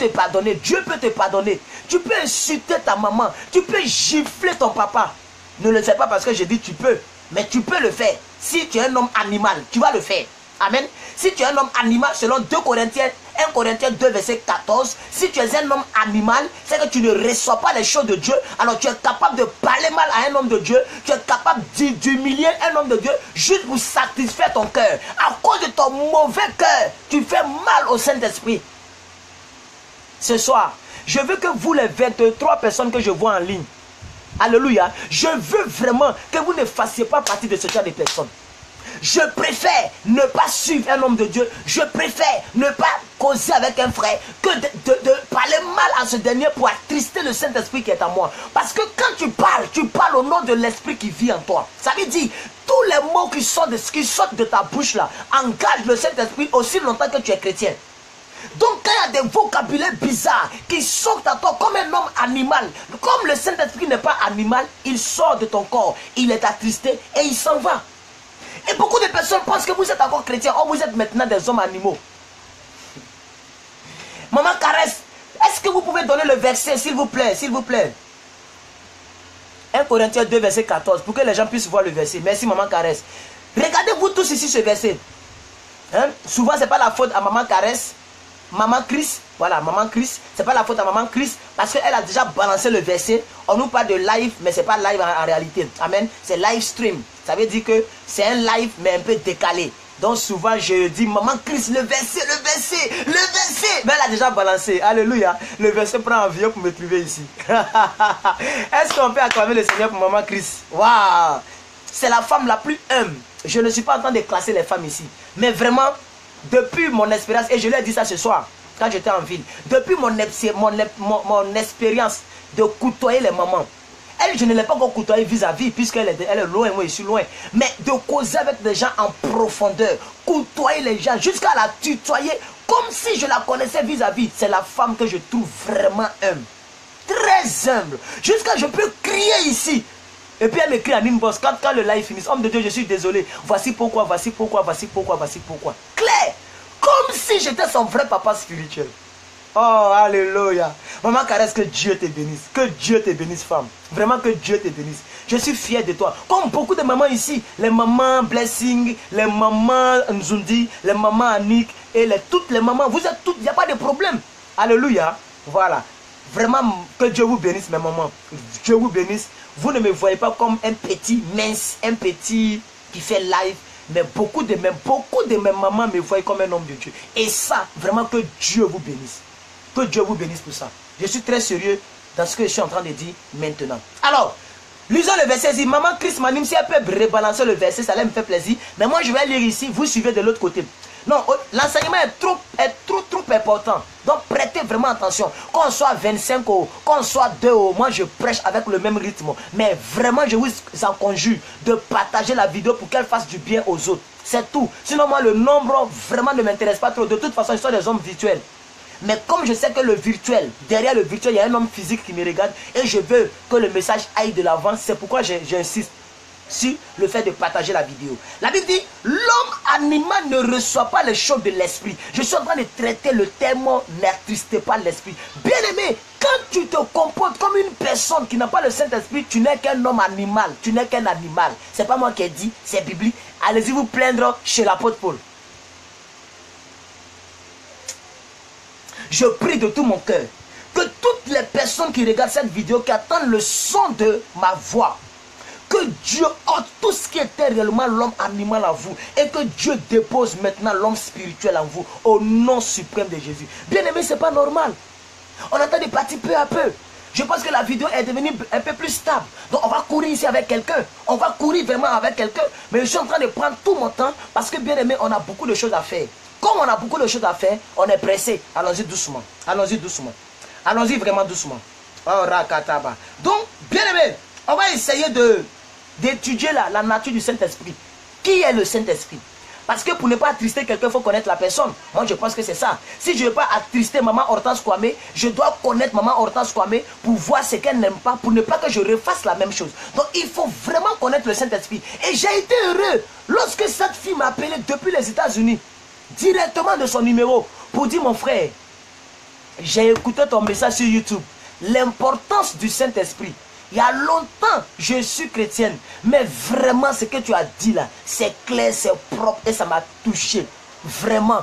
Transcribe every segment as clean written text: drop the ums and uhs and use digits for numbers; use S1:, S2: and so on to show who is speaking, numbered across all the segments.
S1: te pardonner. Dieu peut te pardonner. Tu peux insulter ta maman. Tu peux gifler ton papa. Ne le fais pas parce que je dis tu peux. Mais tu peux le faire. Si tu es un homme animal, tu vas le faire. Amen. Si tu es un homme animal, selon 1 Corinthiens 2, verset 14, si tu es un homme animal, c'est que tu ne reçois pas les choses de Dieu. Alors tu es capable de parler mal à un homme de Dieu. Tu es capable d'humilier un homme de Dieu juste pour satisfaire ton cœur. À cause de ton mauvais cœur, tu fais mal au Saint-Esprit. Ce soir, je veux que vous, les 23 personnes que je vois en ligne, alléluia, je veux vraiment que vous ne fassiez pas partie de ce genre de personnes. Je préfère ne pas suivre un homme de Dieu. Je préfère ne pas causer avec un frère que de parler mal à ce dernier pour attrister le Saint-Esprit qui est en moi. Parce que quand tu parles au nom de l'Esprit qui vit en toi. Ça veut dire, tous les mots qui sortent de ta bouche là, engagent le Saint-Esprit aussi longtemps que tu es chrétien. Donc quand il y a des vocabulaires bizarres qui sortent à toi comme un homme animal, comme le Saint-Esprit n'est pas animal, il sort de ton corps, il est attristé et il s'en va. Et beaucoup de personnes pensent que vous êtes encore chrétien. Oh, vous êtes maintenant des hommes animaux. Maman Caresse, est-ce que vous pouvez donner le verset, s'il vous plaît, s'il vous plaît? 1 Corinthiens 2, verset 14, pour que les gens puissent voir le verset. Merci, Maman Caresse. Regardez-vous tous ici ce verset. Hein? Souvent, ce n'est pas la faute à Maman Caresse. Maman Chris, voilà, Maman Chris, c'est pas la faute à Maman Chris parce qu'elle a déjà balancé le verset. On nous parle de live, mais c'est pas live en réalité. Amen. C'est live stream. Ça veut dire que c'est un live, mais un peu décalé. Donc souvent je dis, Maman Chris, le verset. Mais elle a déjà balancé. Alléluia. Le verset prend avion pour me trouver ici. Est-ce qu'on peut acclamer le Seigneur pour Maman Chris? Waouh! C'est la femme la plus humble. Je ne suis pas en train de classer les femmes ici. Mais vraiment, depuis mon expérience, et je lui ai dit ça ce soir, quand j'étais en ville, depuis mon expérience de côtoyer les mamans, elle, je ne l'ai pas encore côtoyée vis-à-vis, puisqu'elle est loin, moi je suis loin, mais de causer avec des gens en profondeur, côtoyer les gens, jusqu'à la tutoyer, comme si je la connaissais vis-à-vis, c'est la femme que je trouve vraiment humble, très humble, jusqu'à je peux crier ici. Et puis elle m'écrit en inbox, quand le live finit, homme de Dieu, je suis désolé. Voici pourquoi. Claire, comme si j'étais son vrai papa spirituel. Oh, alléluia. Maman Caresse, que Dieu te bénisse. Que Dieu te bénisse, femme. Vraiment que Dieu te bénisse. Je suis fier de toi. Comme beaucoup de mamans ici, les mamans Blessing, les mamans Nzundi, les mamans Annick, et toutes les mamans, vous êtes toutes, il n'y a pas de problème. Alléluia. Voilà. Vraiment, que Dieu vous bénisse, mes mamans. Dieu vous bénisse. Vous ne me voyez pas comme un petit mince, un petit qui fait live. Mais beaucoup de mes mamans me voient comme un homme de Dieu. Et ça, vraiment que Dieu vous bénisse. Que Dieu vous bénisse pour ça. Je suis très sérieux dans ce que je suis en train de dire maintenant. Alors, lisons le verset. Dit, Maman Chris m'anime, si elle peut rebalancer le verset, ça allait me faire plaisir. Mais moi, je vais lire ici, vous suivez de l'autre côté. Non, l'enseignement est trop important. Donc prêtez vraiment attention. Qu'on soit 25 euros, qu'on soit 2 euros, moi je prêche avec le même rythme. Mais vraiment, je vous en conjure de partager la vidéo pour qu'elle fasse du bien aux autres. C'est tout. Sinon, moi, le nombre vraiment ne m'intéresse pas trop. De toute façon, ils sont des hommes virtuels. Mais comme je sais que le virtuel, derrière le virtuel, il y a un homme physique qui me regarde et je veux que le message aille de l'avant, c'est pourquoi j'insiste sur le fait de partager la vidéo. La Bible dit, l'homme animal ne reçoit pas les choses de l'esprit. Je suis en train de traiter le terme, n'attristez pas l'esprit. Bien aimé, quand tu te comportes comme une personne qui n'a pas le Saint-Esprit, tu n'es qu'un homme animal. Tu n'es qu'un animal. C'est pas moi qui ai dit, c'est biblique. Allez-y vous plaindre chez l'apôtre Paul. Je prie de tout mon cœur que toutes les personnes qui regardent cette vidéo, qui attendent le son de ma voix, que Dieu ôte tout ce qui était réellement l'homme animal en vous et que Dieu dépose maintenant l'homme spirituel en vous au nom suprême de Jésus. Bien aimé, ce n'est pas normal. On entend des parties peu à peu. Je pense que la vidéo est devenue un peu plus stable. Donc on va courir ici avec quelqu'un. On va courir vraiment avec quelqu'un. Mais je suis en train de prendre tout mon temps parce que bien aimé, on a beaucoup de choses à faire. Comme on a beaucoup de choses à faire, on est pressé. Allons-y doucement. Allons-y doucement. Allons-y vraiment doucement. Oh, rakataba. Donc, bien aimé, on va essayer d'étudier la nature du Saint-Esprit. Qui est le Saint-Esprit? Parce que pour ne pas attrister quelqu'un, il faut connaître la personne. Moi, je pense que c'est ça. Si je ne veux pas attrister Maman Hortense Kwame, je dois connaître Maman Hortense Kwame pour voir ce qu'elle n'aime pas, pour ne pas que je refasse la même chose. Donc, il faut vraiment connaître le Saint-Esprit. Et j'ai été heureux lorsque cette fille m'a appelé depuis les États-Unis, directement de son numéro, pour dire, mon frère, j'ai écouté ton message sur YouTube. L'importance du Saint-Esprit. Il y a longtemps, je suis chrétienne. Mais vraiment, ce que tu as dit là, c'est clair, c'est propre et ça m'a touché. Vraiment.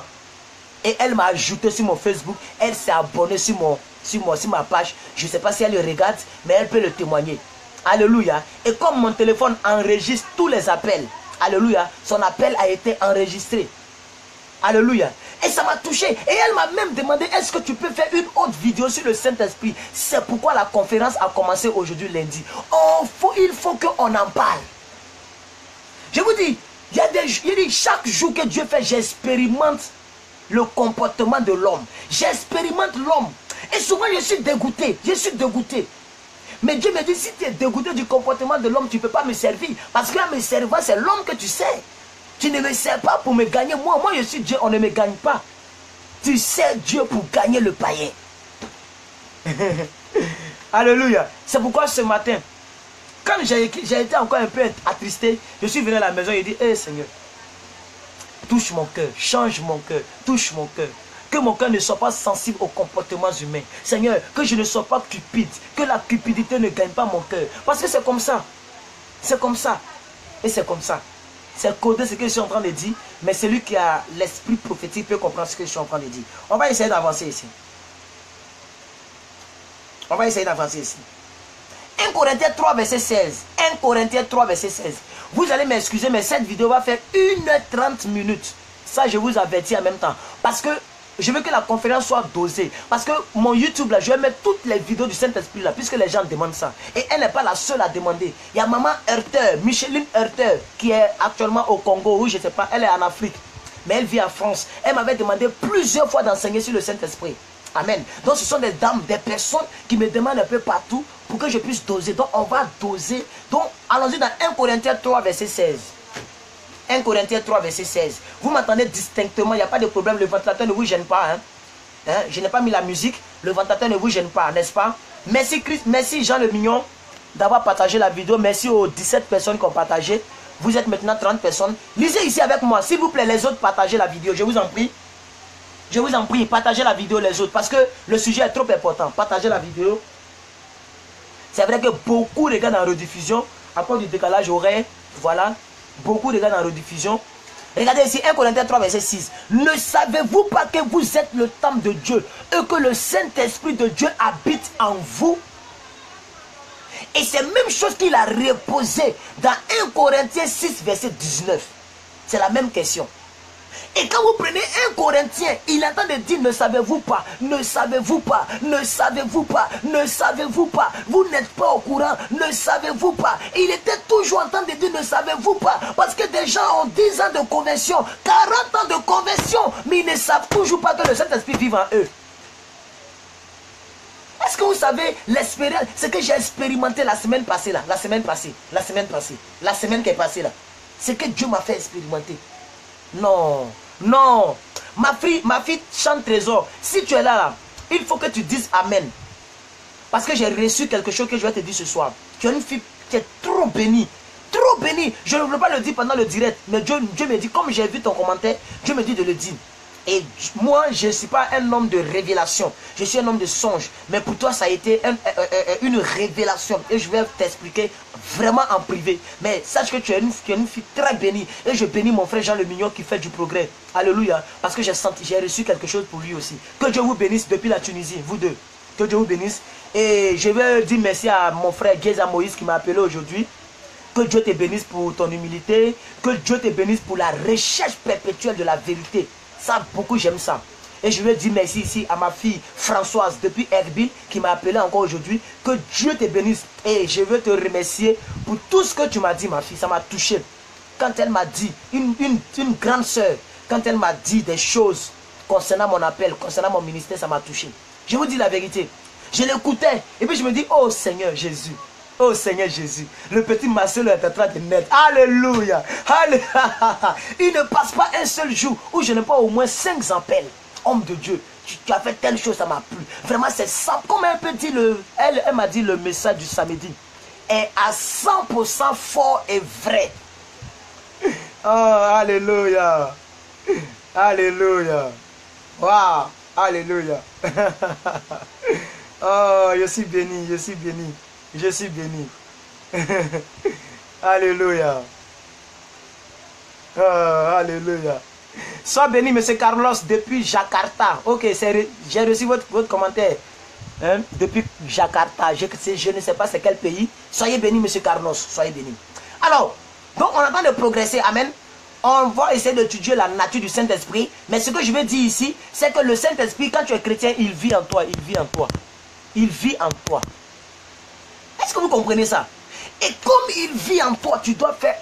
S1: Et elle m'a ajouté sur mon Facebook. Elle s'est abonnée sur ma page. Je ne sais pas si elle le regarde, mais elle peut le témoigner. Alléluia. Et comme mon téléphone enregistre tous les appels, alléluia, son appel a été enregistré. Alléluia. Et ça m'a touché. Et elle m'a même demandé, est-ce que tu peux faire une autre vidéo sur le Saint-Esprit? C'est pourquoi la conférence a commencé aujourd'hui lundi. Il faut qu'on en parle. Je vous dis, chaque jour que Dieu fait, j'expérimente le comportement de l'homme. J'expérimente l'homme. Et souvent, je suis dégoûté. Je suis dégoûté. Mais Dieu me dit, si tu es dégoûté du comportement de l'homme, tu ne peux pas me servir. Parce que là, me servir, c'est l'homme que tu sais. Tu ne me sers pas pour me gagner. Moi, je suis Dieu, on ne me gagne pas. Tu sers Dieu pour gagner le païen. Alléluia. C'est pourquoi ce matin, quand j'ai été encore un peu attristé, je suis venu à la maison et j'ai dit, hé Seigneur, touche mon cœur, change mon cœur, touche mon cœur. Que mon cœur ne soit pas sensible aux comportements humains. Seigneur, que je ne sois pas cupide. Que la cupidité ne gagne pas mon cœur. Parce que c'est comme ça. C'est comme ça. Et c'est comme ça. C'est codé ce que je suis en train de dire. Mais celui qui a l'esprit prophétique peut comprendre ce que je suis en train de dire. On va essayer d'avancer ici. On va essayer d'avancer ici. 1 Corinthiens 3, verset 16. 1 Corinthiens 3, verset 16. Vous allez m'excuser, mais cette vidéo va faire 1h30 minutes. Ça, je vous avertis en même temps. Parce que je veux que la conférence soit dosée. Parce que mon YouTube, là, je vais mettre toutes les vidéos du Saint-Esprit, là, puisque les gens demandent ça. Et elle n'est pas la seule à demander. Il y a maman Herter, Micheline Herter, qui est actuellement au Congo, ou je ne sais pas, elle est en Afrique. Mais elle vit en France. Elle m'avait demandé plusieurs fois d'enseigner sur le Saint-Esprit. Amen. Donc ce sont des dames, des personnes qui me demandent un peu partout pour que je puisse doser. Donc on va doser. Donc allons-y dans 1 Corinthiens 3, verset 16. 1 Corinthiens 3, verset 16. Vous m'entendez distinctement, il n'y a pas de problème. Le ventilateur ne vous gêne pas. Je n'ai pas mis la musique. Le ventilateur ne vous gêne pas, n'est-ce pas? Merci Christ, merci Jean le Mignon d'avoir partagé la vidéo. Merci aux 17 personnes qui ont partagé. Vous êtes maintenant 30 personnes. Lisez ici avec moi. S'il vous plaît, les autres, partagez la vidéo. Je vous en prie. Je vous en prie, partagez la vidéo les autres. Parce que le sujet est trop important. Partagez la vidéo. C'est vrai que beaucoup regardent en rediffusion. À cause du décalage horaire. Voilà. Beaucoup regardent en rediffusion. Regardez ici, 1 Corinthiens 3, verset 6. Ne savez-vous pas que vous êtes le temple de Dieu et que le Saint-Esprit de Dieu habite en vous? Et c'est la même chose qu'il a reposé dans 1 Corinthiens 6, verset 19. C'est la même question. Et quand vous prenez 1 Corinthien, il entend de dire ne savez-vous pas, ne savez-vous pas, ne savez-vous pas, ne savez-vous pas, vous n'êtes pas au courant, ne savez-vous pas. Il était toujours en train de dire ne savez-vous pas, parce que des gens ont 10 ans de conversion, 40 ans de conversion, mais ils ne savent toujours pas que le Saint-Esprit vit en eux. Est-ce que vous savez l'expérience, ce que j'ai expérimenté la semaine passée là, la semaine qui est passée là, ce que Dieu m'a fait expérimenter. Non, non, ma fille chante trésor. Si tu es là, il faut que tu dises Amen. Parce que j'ai reçu quelque chose que je vais te dire ce soir. Tu es une fille qui est trop bénie. Trop bénie. Je ne veux pas le dire pendant le direct. Mais Dieu me dit, comme j'ai vu ton commentaire, Dieu me dit de le dire. Et moi, je ne suis pas un homme de révélation. Je suis un homme de songe. Mais pour toi, ça a été une révélation. Et je vais t'expliquer vraiment en privé. Mais sache que tu es une fille très bénie. Et je bénis mon frère Jean le Mignon qui fait du progrès. Alléluia. Parce que j'ai reçu quelque chose pour lui aussi. Que Dieu vous bénisse depuis la Tunisie, vous deux. Que Dieu vous bénisse. Et je vais dire merci à mon frère Géza Moïse qui m'a appelé aujourd'hui. Que Dieu te bénisse pour ton humilité. Que Dieu te bénisse pour la recherche perpétuelle de la vérité. Ça, beaucoup, j'aime ça. Et je veux dire merci ici à ma fille Françoise depuis Erbil qui m'a appelé encore aujourd'hui. Que Dieu te bénisse. Et je veux te remercier pour tout ce que tu m'as dit, ma fille. Ça m'a touché. Quand elle m'a dit, une grande soeur, quand elle m'a dit des choses concernant mon appel, concernant mon ministère, ça m'a touché. Je vous dis la vérité. Je l'écoutais. Et puis je me dis, oh Seigneur Jésus. Oh Seigneur Jésus, le petit Marcelo est en train de naître. Alléluia. Alléluia. Il ne passe pas un seul jour où je n'ai pas au moins 5 appels. Homme de Dieu, tu as fait telle chose, ça m'a plu. Vraiment, c'est simple. Comme elle peut dire, elle m'a dit le message du samedi est à 100% fort et vrai. Oh, alléluia. Alléluia. Waouh. Alléluia. Oh, je suis béni, je suis béni. Je suis béni. Alléluia. Oh, alléluia. Sois béni, monsieur Carlos, depuis Jakarta. Ok, j'ai reçu votre commentaire. Hein? Depuis Jakarta. Je ne sais pas c'est quel pays. Soyez béni, monsieur Carlos. Soyez béni. Alors, donc on attend de progresser. Amen. On va essayer d'étudier la nature du Saint-Esprit. Mais ce que je veux dire ici, c'est que le Saint-Esprit, quand tu es chrétien, il vit en toi. Il vit en toi. Il vit en toi. Est-ce que vous comprenez ça? Et comme il vit en toi, tu dois faire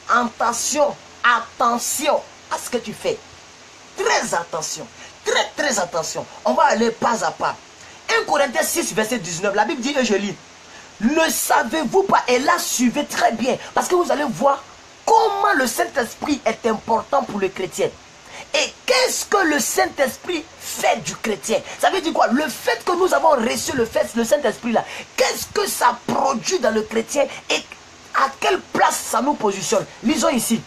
S1: attention à ce que tu fais. Très attention. Très attention. On va aller pas à pas. 1 Corinthiens 6, verset 19. La Bible dit, et je lis. Ne savez-vous pas? Et là, suivez très bien. Parce que vous allez voir comment le Saint-Esprit est important pour le chrétien. Et qu'est-ce que le Saint-Esprit fait du chrétien? Ça veut dire quoi? Le fait que nous avons reçu le Saint-Esprit là, qu'est-ce que ça produit dans le chrétien et à quelle place ça nous positionne? Lisons ici.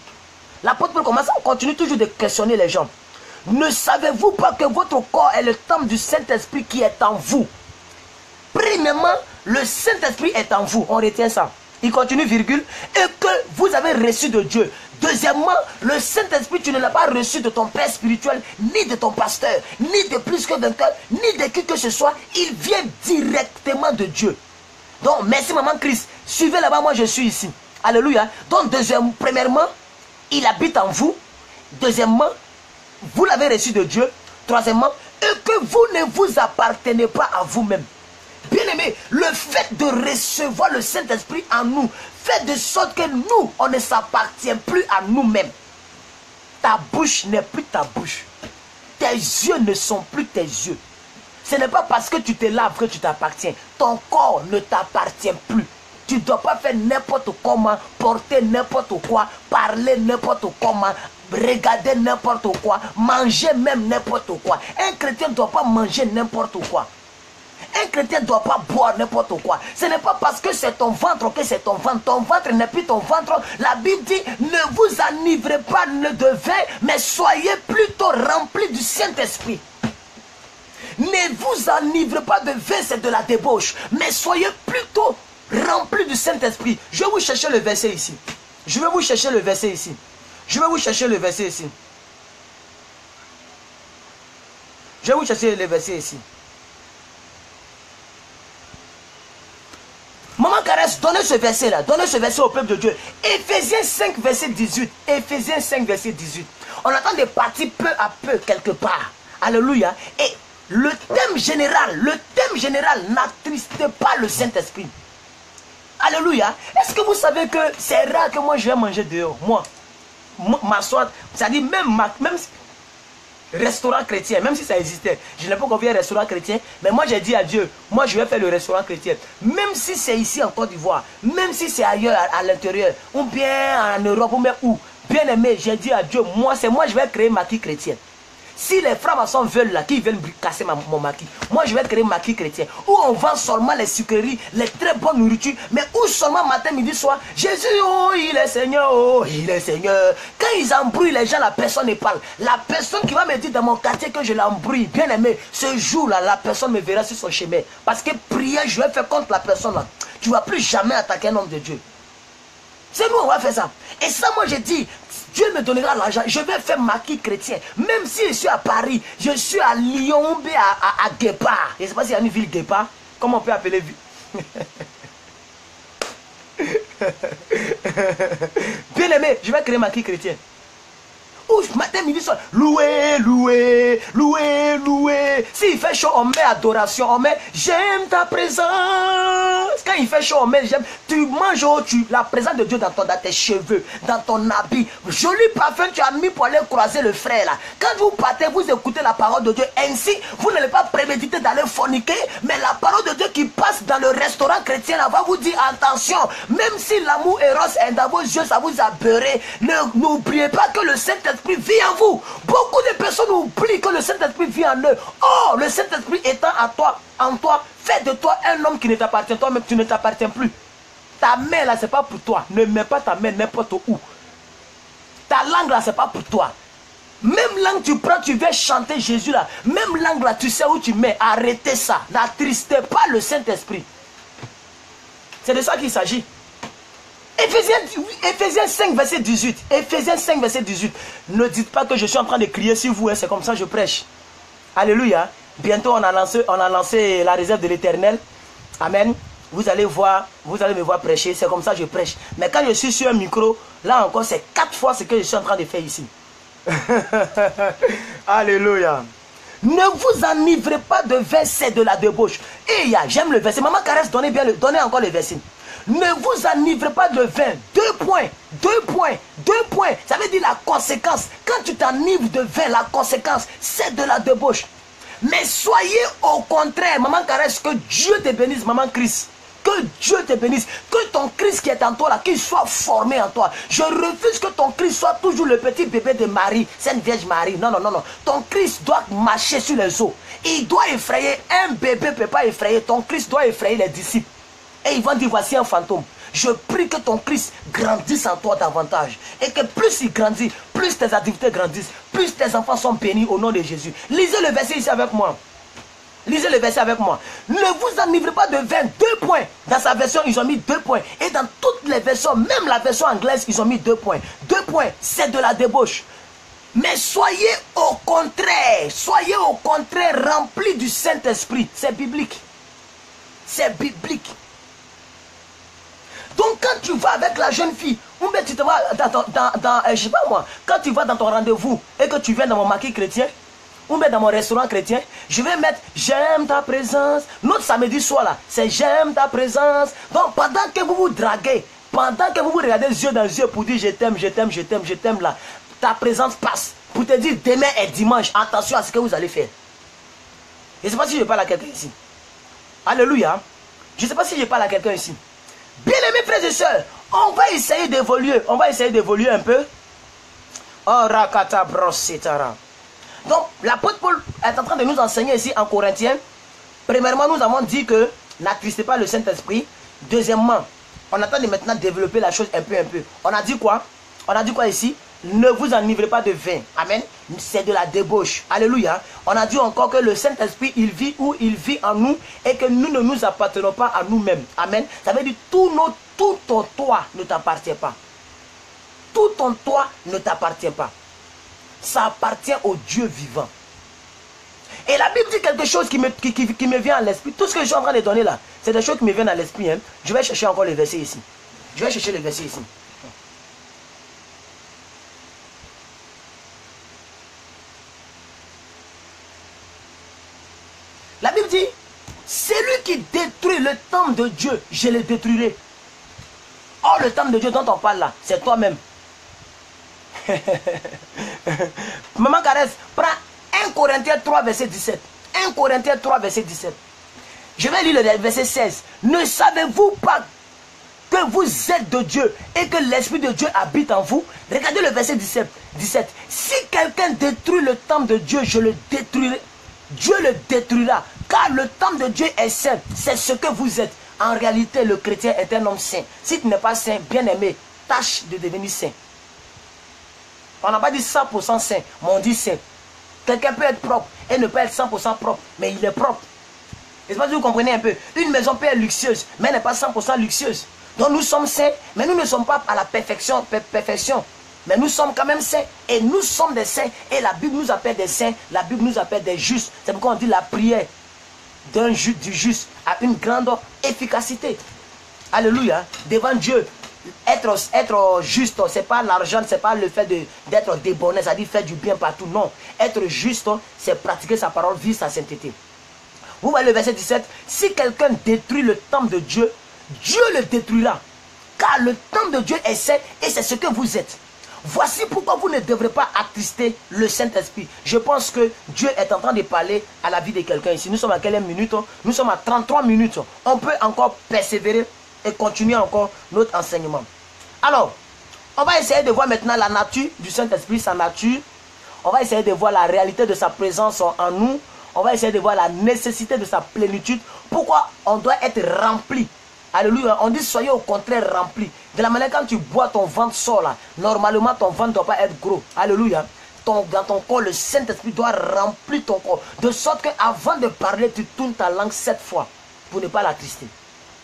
S1: L'apôtre Paul commence, on continue toujours de questionner les gens. Ne savez-vous pas que votre corps est le temple du Saint-Esprit qui est en vous? Premièrement, le Saint-Esprit est en vous. On retient ça. Il continue, virgule, et que vous avez reçu de Dieu. Deuxièmement, le Saint-Esprit, tu ne l'as pas reçu de ton père spirituel, ni de ton pasteur, ni de plus que d'un cœur, ni de qui que ce soit. Il vient directement de Dieu. Donc, merci maman Christ. Suivez là-bas, moi je suis ici. Alléluia. Donc, premièrement, il habite en vous. Deuxièmement, vous l'avez reçu de Dieu. Troisièmement, et que vous ne vous appartenez pas à vous-même. Bien-aimé, le fait de recevoir le Saint-Esprit en nous fait de sorte que nous, on ne s'appartient plus à nous-mêmes. Ta bouche n'est plus ta bouche. Tes yeux ne sont plus tes yeux. Ce n'est pas parce que tu te laves que tu t'appartiens. Ton corps ne t'appartient plus. Tu ne dois pas faire n'importe comment, porter n'importe quoi, parler n'importe comment, regarder n'importe quoi, manger même n'importe quoi. Un chrétien ne doit pas manger n'importe quoi. Un chrétien ne doit pas boire n'importe quoi. Ce n'est pas parce que c'est ton ventre que c'est ton ventre. Ton ventre n'est plus ton ventre. La Bible dit, ne vous enivrez pas de vin, mais soyez plutôt remplis du Saint-Esprit. Ne vous enivrez pas de vin, c'est de la débauche. Mais soyez plutôt remplis du Saint-Esprit. Je vais vous chercher le verset ici. Je vais vous chercher le verset ici. Je vais vous chercher le verset ici. Je vais vous chercher le verset ici. Maman Caresse, donnez ce verset-là. Donnez ce verset au peuple de Dieu. Éphésiens 5, verset 18. Éphésiens 5, verset 18. On attend de partir peu à peu quelque part. Alléluia. Et le thème général n'attriste pas le Saint-Esprit. Alléluia. Est-ce que vous savez que c'est rare que moi je vais manger dehors? Moi, m'asseoir, c'est-à-dire même restaurant chrétien, même si ça existait, je n'ai pas confié un restaurant chrétien, mais moi j'ai dit à Dieu, moi je vais faire le restaurant chrétien, même si c'est ici en Côte d'Ivoire, même si c'est ailleurs à l'intérieur, ou bien en Europe, ou même où, bien aimé, j'ai dit à Dieu, moi je vais créer maquis chrétien. Si les francs-maçons veulent là, qui veulent casser mon maquis, moi je vais créer maquis chrétien, où on vend seulement les sucreries, les très bonnes nourritures, mais où seulement matin, midi, soir, Jésus, oh il est Seigneur, oh il est Seigneur. Quand ils embrouillent les gens, la personne ne parle. La personne qui va me dire dans mon quartier que je l'embrouille, bien aimé, ce jour-là, la personne me verra sur son chemin. Parce que prière, je vais faire contre la personne là. Tu ne vas plus jamais attaquer un homme de Dieu. C'est nous, on va faire ça. Et ça, moi, j'ai dit, Dieu me donnera l'argent. Je vais faire maquis chrétien. Même si je suis à Paris, je suis à Lyon, ou bien à Guépard. Je ne sais pas s'il y a une ville Guépard. Comment on peut appeler ville? Bien aimé, je vais créer maquis chrétien. Ouf, matin, midi, soir, louer, louer, louer, louer. S'il fait chaud, on met adoration, on met j'aime ta présence. Quand il fait chaud, on met j'aime. Tu manges, la présence de Dieu dans tes cheveux, dans ton habit. Joli parfum, tu as mis pour aller croiser le frère là. Quand vous partez, vous écoutez la parole de Dieu. Ainsi, vous n'allez pas préméditer d'aller forniquer, mais la parole de Dieu qui passe dans le restaurant chrétien là va vous dire attention, même si l'amour éros est dans vos yeux, ça vous a beurré. N'oubliez pas que le Saint-Esprit vit en vous. Beaucoup de personnes oublient que le Saint-Esprit vit en eux. Oh, le Saint-Esprit étant en toi, fait de toi un homme qui ne t'appartient, toi-même tu ne t'appartiens plus. Ta main là, c'est pas pour toi. Ne mets pas ta main n'importe où. Ta langue là, c'est pas pour toi. Même langue tu prends, tu veux chanter Jésus là. Même langue là, tu sais où tu mets. Arrêtez ça. N'attristez pas le Saint-Esprit. C'est de ça qu'il s'agit. Éphésiens 5, verset 18. Éphésiens 5, verset 18. Ne dites pas que je suis en train de crier sur vous. Hein, c'est comme ça que je prêche. Alléluia. Bientôt, on a lancé la réserve de l'Éternel. Amen. Vous allez voir, vous allez me voir prêcher. C'est comme ça que je prêche. Mais quand je suis sur un micro, là encore, c'est 4 fois ce que je suis en train de faire ici. Alléluia. Ne vous enivrez pas de vin, c'est de la débauche. Et j'aime le verset. Maman Caresse, donnez encore le verset. Ne vous enivrez pas de vin. 2 points, 2 points, 2 points. Ça veut dire la conséquence. Quand tu t'enivres de vin, la conséquence, c'est de la débauche. Mais soyez au contraire, maman Caresse, que Dieu te bénisse, maman Christ. Que Dieu te bénisse. Que ton Christ qui est en toi là, qu'il soit formé en toi. Je refuse que ton Christ soit toujours le petit bébé de Marie, Sainte Vierge Marie. Non, non, non, non. Ton Christ doit marcher sur les eaux. Il doit effrayer. Un bébé ne peut pas effrayer. Ton Christ doit effrayer les disciples. Et ils vont dire, voici un fantôme. Je prie que ton Christ grandisse en toi davantage. Et que plus il grandit, plus tes activités grandissent, plus tes enfants sont bénis au nom de Jésus. Lisez le verset ici avec moi. Lisez le verset avec moi. Ne vous enivrez pas de vin. 2 points. Dans sa version, ils ont mis 2 points. Et dans toutes les versions, même la version anglaise, ils ont mis 2 points. 2 points, c'est de la débauche. Mais soyez au contraire remplis du Saint-Esprit. C'est biblique. C'est biblique. Donc quand tu vas avec la jeune fille, ou bien tu te vas je sais pas moi, quand tu vas dans ton rendez-vous et que tu viens dans mon maquis chrétien, ou bien dans mon restaurant chrétien, je vais mettre j'aime ta présence. Notre samedi soir là, c'est j'aime ta présence. Donc pendant que vous vous draguez, pendant que vous vous regardez les yeux dans les yeux pour dire je t'aime, je t'aime, je t'aime, je t'aime là, ta présence passe pour te dire demain est dimanche, attention à ce que vous allez faire. Je ne sais pas si je parle à quelqu'un ici. Alléluia. Je ne sais pas si je parle à quelqu'un ici. Bien-aimés frères et sœurs, on va essayer d'évoluer. On va essayer d'évoluer un peu. Oh, rakata brositara. Donc, l'apôtre Paul est en train de nous enseigner ici en Corinthiens. Premièrement, nous avons dit que n'attristez pas le Saint-Esprit. Deuxièmement, on attend de maintenant développer la chose un peu. On a dit quoi? On a dit quoi ici? Ne vous enivrez pas de vin. Amen. C'est de la débauche. Alléluia. On a dit encore que le Saint-Esprit, il vit où il vit en nous et que nous ne nous appartenons pas à nous-mêmes. Amen. Ça veut dire tout ton toit ne t'appartient pas. Tout ton toit ne t'appartient pas. Ça appartient au Dieu vivant. Et la Bible dit quelque chose qui me vient à l'esprit. Tout ce que je suis en train de donner là, c'est des choses qui me viennent à l'esprit. Hein. Je vais chercher encore les versets ici. Je vais chercher les versets ici. La Bible dit, celui qui détruit le temple de Dieu, je le détruirai. Or, le temple de Dieu dont on parle là, c'est toi-même. Maman Caresse, prends 1 Corinthiens 3, verset 17. 1 Corinthiens 3, verset 17. Je vais lire le verset 16. Ne savez-vous pas que vous êtes de Dieu et que l'Esprit de Dieu habite en vous? Regardez le verset 17. Si quelqu'un détruit le temple de Dieu, je le détruirai. Dieu le détruira, car le temple de Dieu est saint. C'est ce que vous êtes. En réalité, le chrétien est un homme saint. Si tu n'es pas saint, bien aimé, tâche de devenir saint. On n'a pas dit 100% saint, mais on dit saint. Quelqu'un peut être propre et ne pas être 100% propre, mais il est propre. Je ne sais pas si vous comprenez un peu. Une maison peut être luxueuse, mais elle n'est pas 100% luxueuse. Donc nous sommes saints, mais nous ne sommes pas à la perfection. Mais nous sommes quand même saints. Et nous sommes des saints. Et la Bible nous appelle des saints. La Bible nous appelle des justes. C'est pourquoi on dit la prière du juste a une grande efficacité. Alléluia. Devant Dieu, être juste, ce n'est pas l'argent, ce n'est pas le fait d'être débonnaire, c'est-à-dire faire du bien partout. Non. Être juste, c'est pratiquer sa parole, vivre sa sainteté. Vous voyez le verset 17. Si quelqu'un détruit le temple de Dieu, Dieu le détruira. Car le temple de Dieu est saint et c'est ce que vous êtes. Voici pourquoi vous ne devrez pas attrister le Saint-Esprit. Je pense que Dieu est en train de parler à la vie de quelqu'un ici. Nous sommes à quelle minute? Nous sommes à 33 minutes. On peut encore persévérer et continuer encore notre enseignement. Alors, on va essayer de voir maintenant la nature du Saint-Esprit, sa nature. On va essayer de voir la réalité de sa présence en nous. On va essayer de voir la nécessité de sa plénitude. Pourquoi on doit être rempli. Alléluia. On dit soyez au contraire rempli. De la manière quand tu bois, ton ventre sort là. Normalement, ton ventre ne doit pas être gros. Alléluia. dans ton corps, le Saint-Esprit doit remplir ton corps. De sorte qu'avant de parler, tu tournes ta langue 7 fois pour ne pas l'attrister.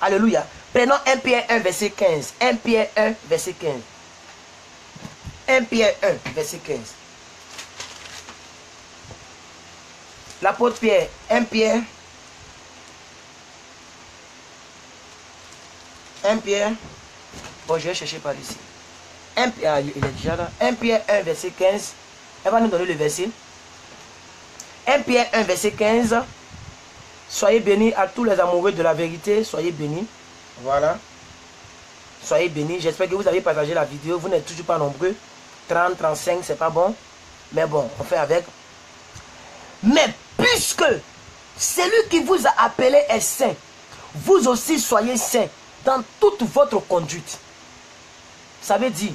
S1: Alléluia. Prenons 1 Pierre 1, verset 15. 1 Pierre 1, verset 15. 1 Pierre 1, verset 15. L'apôtre Pierre, 1 Pierre. 1 Pierre. Bon, je vais chercher par ici. 1 Pierre, il est déjà là. 1 Pierre 1, verset 15. Elle va nous donner le verset. 1 Pierre 1, verset 15. Soyez bénis à tous les amoureux de la vérité. Soyez bénis. Voilà. Soyez bénis. J'espère que vous avez partagé la vidéo. Vous n'êtes toujours pas nombreux. 30, 35, c'est pas bon. Mais bon, on fait avec. Mais puisque celui qui vous a appelé est saint, vous aussi soyez saints dans toute votre conduite. Ça veut dire,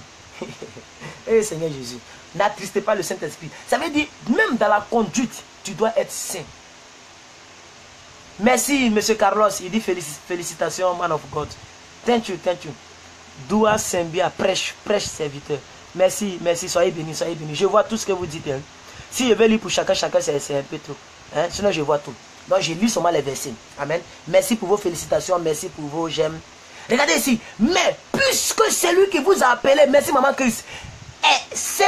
S1: eh Seigneur Jésus, n'attristez pas le Saint-Esprit. Ça veut dire, même dans la conduite, tu dois être saint. Merci, Monsieur Carlos. Il dit félicitations, man of God. Thank you, thank you. Doua Sembia, prêche serviteur. Merci, merci, soyez bénis, soyez bénis. Je vois tout ce que vous dites. Hein. Si je vais lire pour chacun, c'est un peu trop. Hein? Sinon, je vois tout. Donc, je lis seulement les versets. Amen. Merci pour vos félicitations, merci pour vos j'aime. Regardez ici. Mais puisque celui qui vous a appelé, merci Maman Christ, est saint,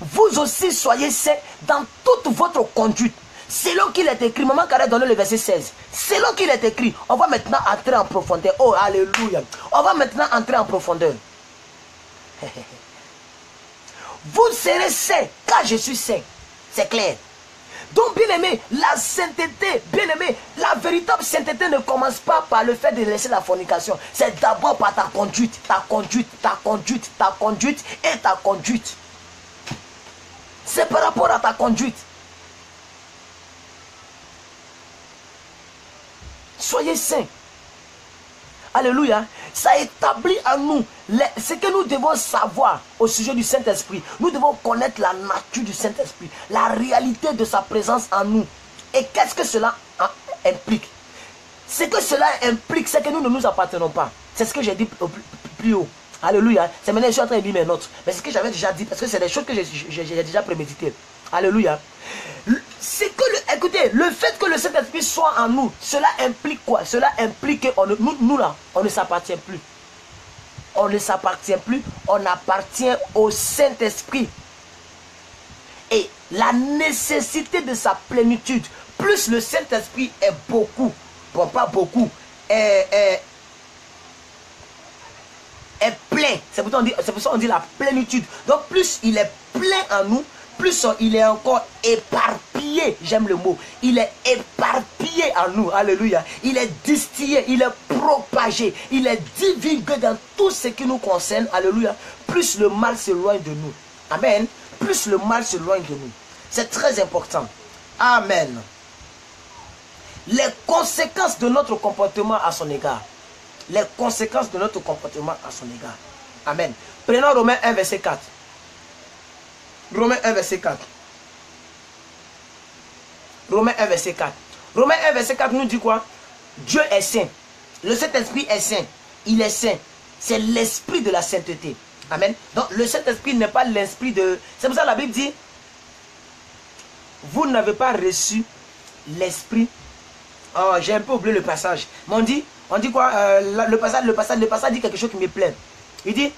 S1: vous aussi soyez saints dans toute votre conduite. Selon qu'il est écrit, Maman Carré donne le verset 16. Selon qu'il est écrit, on va maintenant entrer en profondeur. Oh, alléluia. On va maintenant entrer en profondeur. Vous serez saints, car je suis saint. C'est clair. Donc, bien aimé, la sainteté, bien aimé, la véritable sainteté ne commence pas par le fait de laisser la fornication. C'est d'abord par ta conduite, ta conduite, ta conduite, ta conduite et ta conduite. C'est par rapport à ta conduite. Soyez saints. Alléluia. Ça établit en nous ce que nous devons savoir au sujet du Saint-Esprit. Nous devons connaître la nature du Saint-Esprit, la réalité de sa présence en nous. Et qu'est-ce que cela implique? Ce que cela implique, c'est que nous ne nous appartenons pas. C'est ce que j'ai dit plus haut. Alléluia. C'est maintenant que je suis en train de lire mes notes. Mais c'est ce que j'avais déjà dit, parce que c'est des choses que j'ai déjà préméditées. Alléluia. Écoutez, le fait que le Saint-Esprit soit en nous, cela implique quoi? Cela implique que nous là, on ne s'appartient plus. On ne s'appartient plus, on appartient au Saint-Esprit. Et la nécessité de sa plénitude, plus le Saint-Esprit est beaucoup, bon pas beaucoup, est plein. C'est pour ça qu'on dit la plénitude. Donc plus il est plein en nous, plus il est encore éparpillé, j'aime le mot, il est éparpillé en nous, alléluia, il est distillé, il est propagé, il est divulgué dans tout ce qui nous concerne, alléluia, plus le mal s'éloigne de nous, amen, plus le mal s'éloigne de nous, c'est très important, amen. Les conséquences de notre comportement à son égard, les conséquences de notre comportement à son égard, amen. Prenons Romains 1 verset 4. Romains 1 verset 4. Romains 1 verset 4. Romains 1 verset 4 nous dit quoi? Dieu est saint. Le Saint-Esprit est saint. Il est saint. C'est l'esprit de la sainteté. Amen. Donc le Saint-Esprit n'est pas l'esprit de... C'est pour ça que la Bible dit, vous n'avez pas reçu l'esprit. Oh, j'ai un peu oublié le passage. Mais on dit quoi? Le passage dit quelque chose qui me plaît. Il dit,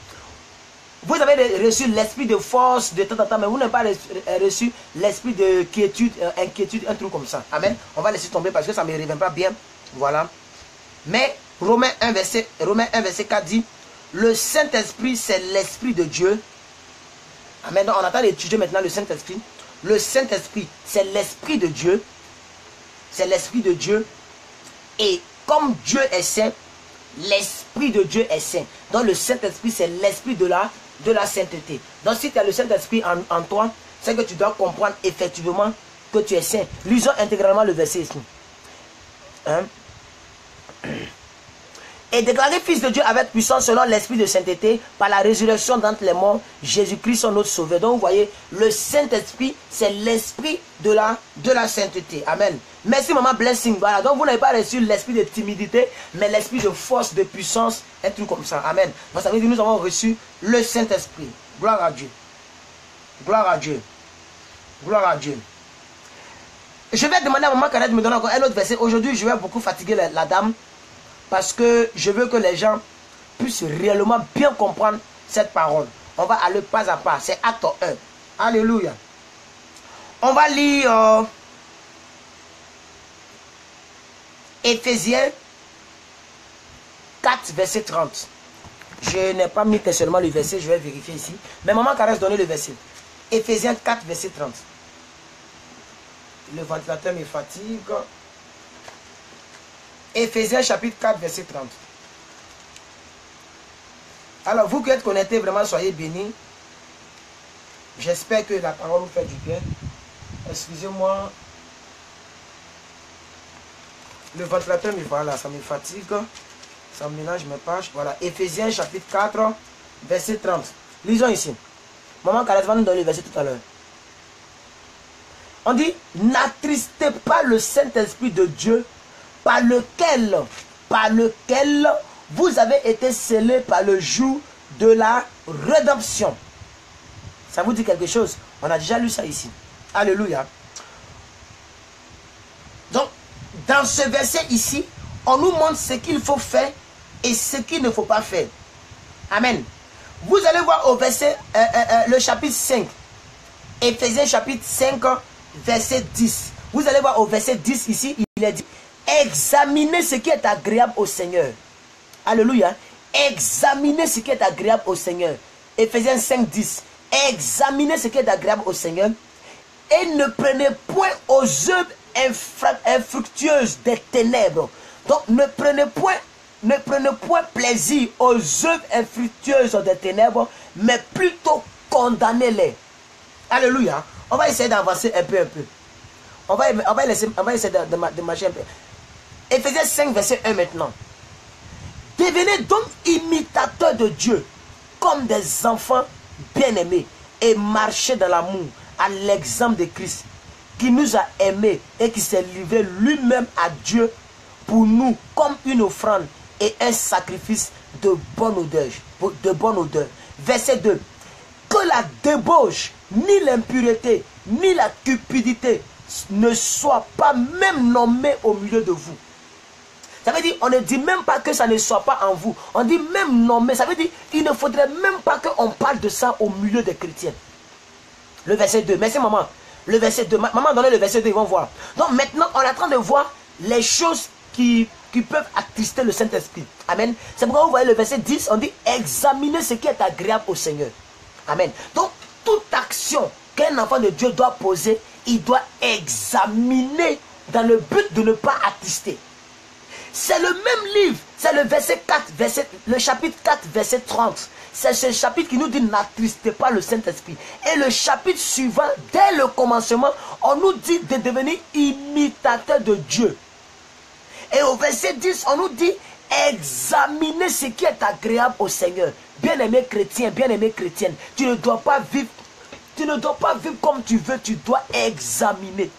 S1: vous avez reçu l'esprit de force de temps en temps, mais vous n'avez pas reçu l'esprit de quiétude, inquiétude, un truc comme ça. Amen. On va laisser tomber parce que ça ne me revient pas bien. Voilà. Mais Romains 1 verset 4 dit, le Saint-Esprit c'est l'esprit de Dieu. Amen. Donc on attend d'étudier maintenant le Saint-Esprit. Le Saint-Esprit c'est l'esprit de Dieu. C'est l'esprit de Dieu. Et comme Dieu est saint, l'esprit de Dieu est saint. Donc le Saint-Esprit c'est l'esprit de la sainteté. Donc si tu as le Saint-Esprit en toi, c'est que tu dois comprendre effectivement que tu es saint. Lisons intégralement le verset ici. Hein? Et déclaré fils de Dieu avec puissance selon l'esprit de sainteté par la résurrection d'entre les morts, Jésus-Christ son notre sauveur. Donc vous voyez, le Saint-Esprit c'est l'esprit de la sainteté. Amen. Merci maman blessing. Voilà. Donc vous n'avez pas reçu l'esprit de timidité, mais l'esprit de force, de puissance, un truc comme ça. Amen. Donc ça veut dire que nous avons reçu le Saint-Esprit. Gloire à Dieu. Gloire à Dieu. Gloire à Dieu. Je vais demander à maman Kareth de me donner encore un autre verset. Aujourd'hui, je vais beaucoup fatiguer la dame. Parce que je veux que les gens puissent réellement bien comprendre cette parole. On va aller pas à pas. C'est acte 1. Alléluia. On va lire Éphésiens 4, verset 30. Je n'ai pas mis seulement le verset, je vais vérifier ici. Mais maman Kareth donner le verset. Éphésiens 4, verset 30. Le ventilateur me fatigue. Éphésiens chapitre 4, verset 30. Alors, vous qui êtes connectés, vraiment, soyez bénis. J'espère que la parole vous fait du bien. Excusez-moi. Le ventilateur, voilà, ça me fatigue. Ça mélange mes pages. Voilà, Éphésiens chapitre 4, verset 30. Lisons ici. Maman Kareth va nous donner le verset tout à l'heure. On dit, n'attristez pas le Saint-Esprit de Dieu, par lequel vous avez été scellés par le joug de la rédemption. Ça vous dit quelque chose? On a déjà lu ça ici. Alléluia. Donc, dans ce verset ici, on nous montre ce qu'il faut faire et ce qu'il ne faut pas faire. Amen. Vous allez voir au verset, le chapitre 5. Éphésiens chapitre 5, verset 10. Vous allez voir au verset 10 ici, il est dit, examinez ce qui est agréable au Seigneur. Alléluia. Examinez ce qui est agréable au Seigneur. Éphésiens 5, 10. Examinez ce qui est agréable au Seigneur. Et ne prenez point aux œuvres infructueuses des ténèbres. Donc ne prenez point plaisir aux œuvres infructueuses des ténèbres, mais plutôt condamnez-les. Alléluia. On va essayer d'avancer un peu. On va essayer de marcher un peu. Éphésiens 5, verset 1 maintenant. Devenez donc imitateurs de Dieu, comme des enfants bien-aimés, et marchez dans l'amour, à l'exemple de Christ, qui nous a aimés et qui s'est livré lui-même à Dieu pour nous, comme une offrande et un sacrifice de bonne odeur. Verset 2. Que la débauche, ni l'impureté, ni la cupidité ne soient pas même nommées au milieu de vous. Ça veut dire, on ne dit même pas que ça ne soit pas en vous. On dit même nommé. Ça veut dire, il ne faudrait même pas qu'on parle de ça au milieu des chrétiens. Le verset 2. Merci maman. Le verset 2. Maman, donnez le verset 2, ils vont voir. Donc maintenant, on est en train de voir les choses qui peuvent attrister le Saint-Esprit. Amen. C'est pourquoi vous voyez le verset 10, on dit, examinez ce qui est agréable au Seigneur. Amen. Donc, toute action qu'un enfant de Dieu doit poser, il doit examiner dans le but de ne pas attrister. C'est le même livre, c'est le verset 4, le chapitre 4, verset 30. C'est ce chapitre qui nous dit n'attristez pas le Saint-Esprit. Et le chapitre suivant, dès le commencement, on nous dit de devenir imitateurs de Dieu. Et au verset 10, on nous dit examinez ce qui est agréable au Seigneur. Bien-aimé chrétien, bien-aimé chrétienne, tu ne dois pas vivre comme tu veux, tu dois examiner.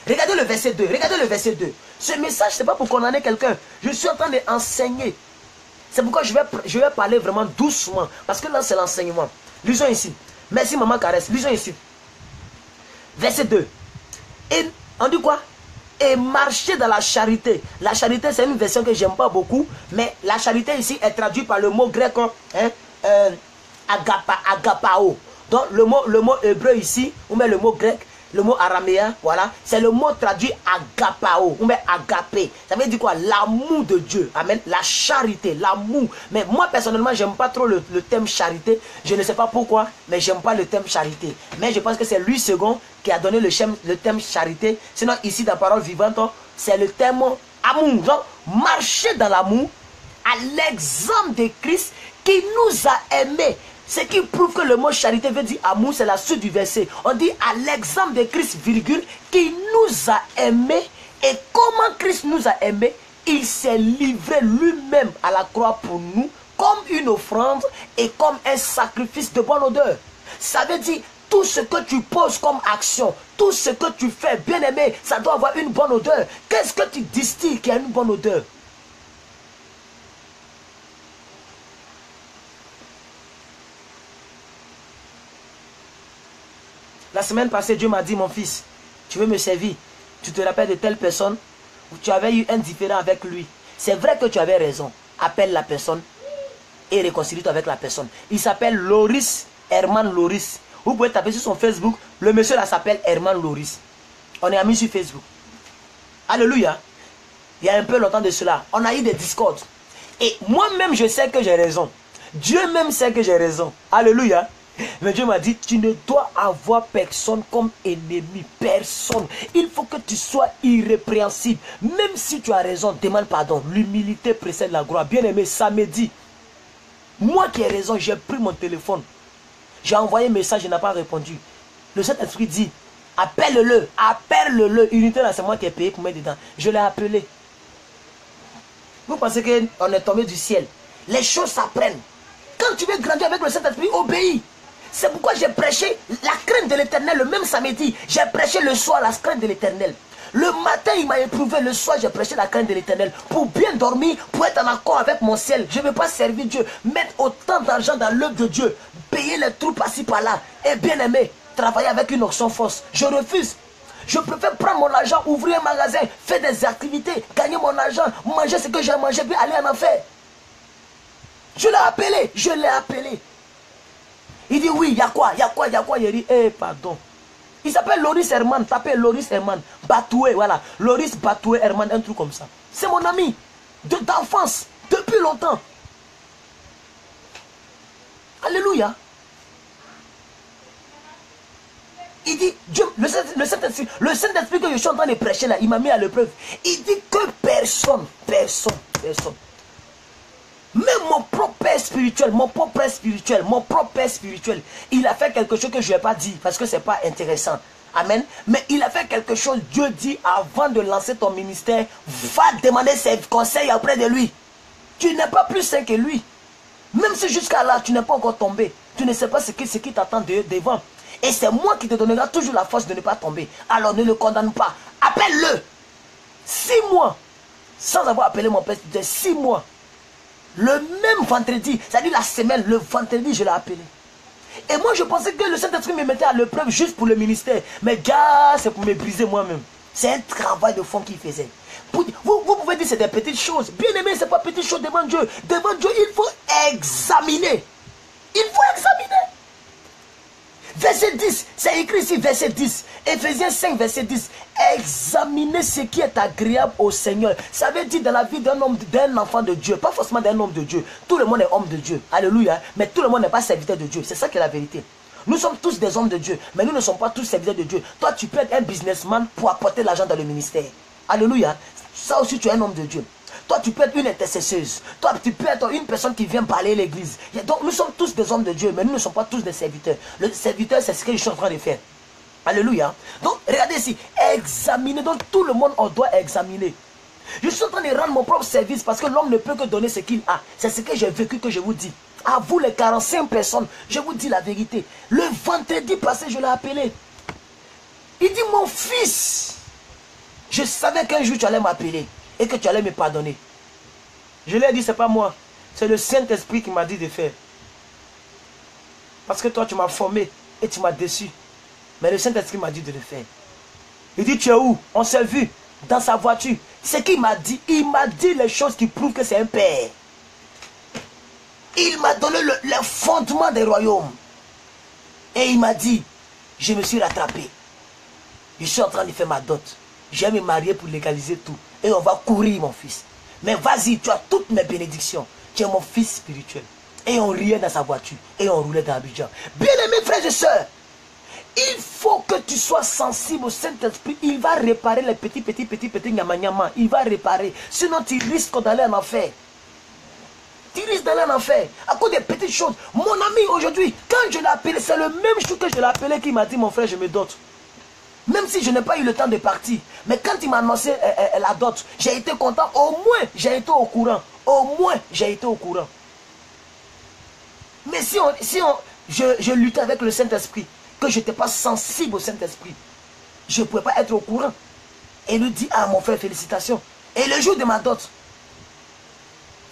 S1: Regardez le verset 2, regardez le verset 2. Ce message, ce n'est pas pour condamner quelqu'un. Je suis en train d'enseigner. C'est pourquoi je vais parler vraiment doucement. Parce que là, c'est l'enseignement. Lisons ici. Merci, maman Kareth. Lisons ici. Verset 2. Et on dit quoi? Et marcher dans la charité. La charité, c'est une version que j'aime pas beaucoup. Mais la charité ici est traduite par le mot grec. Agapao. Donc, le mot hébreu ici, ou même le mot grec, le mot araméen, voilà, c'est le mot traduit agapao, ou même agapé. Ça veut dire quoi? L'amour de Dieu. Amen. La charité, l'amour. Mais moi, personnellement, j'aime pas trop le thème charité. Je ne sais pas pourquoi, mais j'aime pas le thème charité. Mais je pense que c'est Louis II qui a donné le thème charité. Sinon, ici, dans Parole Vivante, c'est le thème amour. Donc, marcher dans l'amour à l'exemple de Christ qui nous a aimés. Ce qui prouve que le mot charité veut dire amour, c'est la suite du verset. On dit à l'exemple de Christ, virgule, qui nous a aimés. Et comment Christ nous a aimés? Il s'est livré lui-même à la croix pour nous, comme une offrande et comme un sacrifice de bonne odeur. Ça veut dire, tout ce que tu poses comme action, tout ce que tu fais, bien aimé, ça doit avoir une bonne odeur. Qu'est-ce que tu distilles qui a une bonne odeur? La semaine passée, Dieu m'a dit, mon fils, tu veux me servir. Tu te rappelles de telle personne où tu avais eu un différend avec lui. C'est vrai que tu avais raison. Appelle la personne et réconcilie-toi avec la personne. Il s'appelle Loris, Herman Loris. Vous pouvez taper sur son Facebook. Le monsieur là s'appelle Herman Loris. On est amis sur Facebook. Alléluia. Il y a un peu longtemps de cela, on a eu des discordes. Et moi-même, je sais que j'ai raison. Dieu même sait que j'ai raison. Alléluia. Mais Dieu m'a dit, tu ne dois avoir personne comme ennemi. Personne. Il faut que tu sois irrépréhensible. Même si tu as raison, demande pardon. L'humilité précède la gloire. Bien aimé, samedi, moi qui ai raison, j'ai pris mon téléphone. J'ai envoyé un message, il n'a pas répondu. Le Saint-Esprit dit, appelle-le, appelle-le. Unité là, c'est moi qui ai payé pour mettre dedans. Je l'ai appelé. Vous pensez qu'on est tombé du ciel? Les choses s'apprennent. Quand tu veux grandir avec le Saint-Esprit, obéis. C'est pourquoi j'ai prêché la crainte de l'Éternel le même samedi. J'ai prêché le soir la crainte de l'Éternel. Le matin, il m'a éprouvé. Le soir, j'ai prêché la crainte de l'Éternel. Pour bien dormir, pour être en accord avec mon ciel. Je ne veux pas servir Dieu. Mettre autant d'argent dans l'œuvre de Dieu. Payer les trous par-ci, par-là. Et bien aimé, travailler avec une onction force. Je refuse. Je préfère prendre mon argent, ouvrir un magasin, faire des activités, gagner mon argent, manger ce que j'ai mangé, puis aller en enfer. Je l'ai appelé, je l'ai appelé. Il dit oui, il y a quoi, il y a quoi, il y a quoi. Il dit, pardon. Il s'appelle Loris Herman, tapez Loris Herman, Batoué, voilà. Loris Batoué Herman, un truc comme ça. C'est mon ami d'enfance, depuis longtemps. Alléluia. Il dit, Dieu, le Saint-Esprit que je suis en train de prêcher là, il m'a mis à l'épreuve. Il dit que personne. Même mon propre père spirituel, il a fait quelque chose que je n'ai pas dit parce que ce n'est pas intéressant. Amen. Mais il a fait quelque chose, Dieu dit, avant de lancer ton ministère, va demander ses conseils auprès de lui. Tu n'es pas plus saint que lui. Même si jusqu'à là, tu n'es pas encore tombé, tu ne sais pas ce qui t'attend devant. Et c'est moi qui te donnera toujours la force de ne pas tomber. Alors ne le condamne pas. Appelle-le. 6 mois. Sans avoir appelé mon père, 6 mois. Le même vendredi, c'est-à-dire la semaine, le vendredi, je l'ai appelé. Et moi, je pensais que le Saint-Esprit me mettait à l'épreuve juste pour le ministère. Mais gars, c'est pour me briser moi-même. C'est un travail de fond qu'il faisait. Vous pouvez dire que c'est des petites choses. Bien aimé, ce n'est pas petites choses devant Dieu. Devant Dieu, il faut examiner. Il faut examiner. Verset 10, c'est écrit ici, verset 10. Ephésiens 5, verset 10. Examinez ce qui est agréable au Seigneur. Ça veut dire dans la vie d'un homme, d'un enfant de Dieu. Pas forcément d'un homme de Dieu. Tout le monde est homme de Dieu. Alléluia. Mais tout le monde n'est pas serviteur de Dieu. C'est ça qui est la vérité. Nous sommes tous des hommes de Dieu. Mais nous ne sommes pas tous serviteurs de Dieu. Toi, tu peux être un businessman pour apporter l'argent dans le ministère. Alléluia. Ça aussi, tu es un homme de Dieu. Toi, tu peux être une intercesseuse. Toi, tu peux être une personne qui vient parler à l'église. Donc, nous sommes tous des hommes de Dieu, mais nous ne sommes pas tous des serviteurs. Le serviteur, c'est ce que je suis en train de faire. Alléluia. Donc, regardez ici. Examiner. Donc, tout le monde, on doit examiner. Je suis en train de rendre mon propre service parce que l'homme ne peut que donner ce qu'il a. C'est ce que j'ai vécu que je vous dis. À vous, les 45 personnes, je vous dis la vérité. Le vendredi passé, je l'ai appelé. Il dit, mon fils, je savais qu'un jour tu allais m'appeler et que tu allais me pardonner. Je lui ai dit, c'est pas moi. C'est le Saint-Esprit qui m'a dit de faire. Parce que toi, tu m'as formé et tu m'as déçu. Mais le Saint-Esprit m'a dit de le faire. Il dit, tu es où? On s'est vu dans sa voiture. Ce qu'il m'a dit, il m'a dit les choses qui prouvent que c'est un père. Il m'a donné le fondement des royaumes. Et il m'a dit, je me suis rattrapé. Je suis en train de faire ma dot. Je vais me marier pour légaliser tout. Et on va courir, mon fils. Mais vas-y, tu as toutes mes bénédictions. Tu es mon fils spirituel. Et on riait dans sa voiture. Et on roulait dans Abidjan. Bien-aimés frères et sœurs, il faut que tu sois sensible au Saint-Esprit. Il va réparer les petits nyama. Il va réparer. Sinon, tu risques d'aller en enfer. Tu risques d'aller en enfer. À cause des petites choses. Mon ami, aujourd'hui, quand je l'ai appelé, c'est le même jour que je l'ai appelé qui m'a dit, mon frère, je me dote. Même si je n'ai pas eu le temps de partir. Mais quand il m'a annoncé la dot, j'ai été content. Au moins, j'ai été au courant. Au moins, j'ai été au courant. Mais si je luttais avec le Saint-Esprit, que je n'étais pas sensible au Saint-Esprit, je ne pouvais pas être au courant. Et il lui dit, ah mon frère, félicitations. Et le jour de ma dot,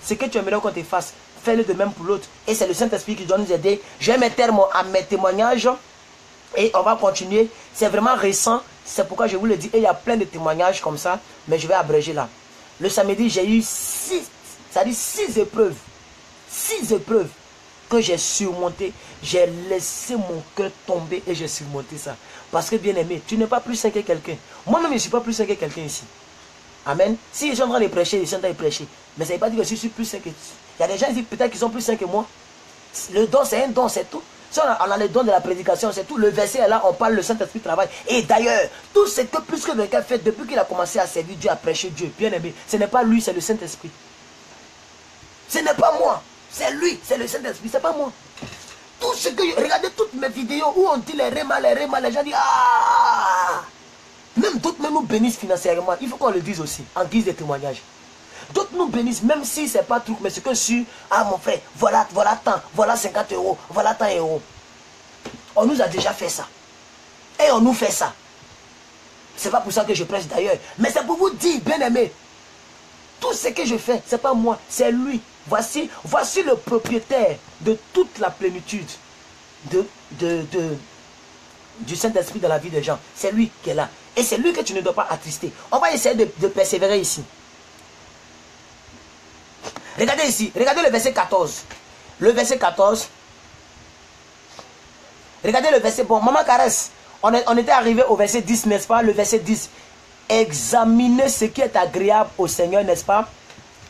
S1: ce que tu aimerais qu'on te fasse, fais-le de même pour l'autre. Et c'est le Saint-Esprit qui doit nous aider. Je vais mettre terme à mes témoignages. Et on va continuer. C'est vraiment récent. C'est pourquoi je vous le dis. Et il y a plein de témoignages comme ça. Mais je vais abréger là. Le samedi, j'ai eu 6 épreuves. 6 épreuves que j'ai surmontées. J'ai laissé mon cœur tomber et j'ai surmonté ça. Parce que bien aimé, tu n'es pas plus saint que quelqu'un. Moi-même, je ne suis pas plus saint que quelqu'un ici. Amen. Si je suis en train de prêcher, je suis en train de prêcher. Mais ça ne veut pas dire que je suis plus saint que... Il y a des gens ici peut-être qui sont plus saints que moi. Le don, c'est un don, c'est tout. Si on a le don de la prédication, c'est tout. Le verset est là, on parle, le Saint-Esprit travaille. Et d'ailleurs, tout ce que plus que quelqu'un fait depuis qu'il a commencé à servir Dieu, à prêcher Dieu, bien aimé, ce n'est pas lui, c'est le Saint-Esprit. Ce n'est pas moi, c'est lui, c'est le Saint-Esprit, c'est pas moi. Tout ce que... Regardez toutes mes vidéos où on dit les rémas, les gens disent ah. Même d'autres même nous bénissent financièrement. Il faut qu'on le dise aussi, en guise de témoignage. D'autres nous bénissent, même si ce n'est pas truc, mais c'est que sur, ah mon frère, voilà tant, voilà 50 €, voilà tant euros. On nous a déjà fait ça. Et on nous fait ça. C'est pas pour ça que je prêche d'ailleurs. Mais c'est pour vous dire, bien aimé, tout ce que je fais, c'est pas moi, c'est lui. Voici le propriétaire de toute la plénitude du Saint-Esprit dans la vie des gens. C'est lui qui est là. Et c'est lui que tu ne dois pas attrister. On va essayer de persévérer ici. Regardez ici, regardez le verset 14. Le verset 14. Regardez le verset, bon, maman caresse. On était arrivé au verset 10, n'est-ce pas? Le verset 10. Examinez ce qui est agréable au Seigneur, n'est-ce pas?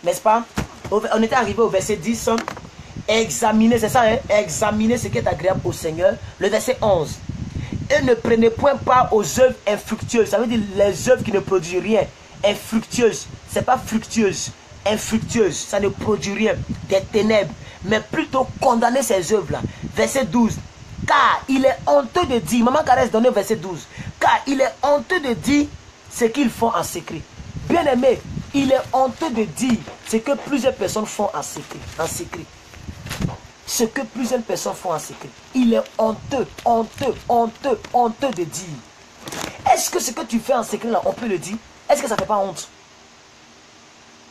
S1: N'est-ce pas? On était arrivé au verset 10. Examinez, c'est ça, hein? Examinez ce qui est agréable au Seigneur. Le verset 11. Et ne prenez point part aux œuvres infructueuses. Ça veut dire les œuvres qui ne produisent rien. Infructueuses. C'est pas fructueuse. Infructueuse, ça ne produit rien, des ténèbres, mais plutôt condamner ces œuvres-là. Verset 12. Car il est honteux de dire, maman caresse donne verset 12. Car il est honteux de dire ce qu'ils font en secret. Bien aimé, il est honteux de dire ce que plusieurs personnes font en secret. Ce que plusieurs personnes font en secret. Il est honteux de dire. Est-ce que ce que tu fais en secret là, on peut le dire? Est-ce que ça ne fait pas honte?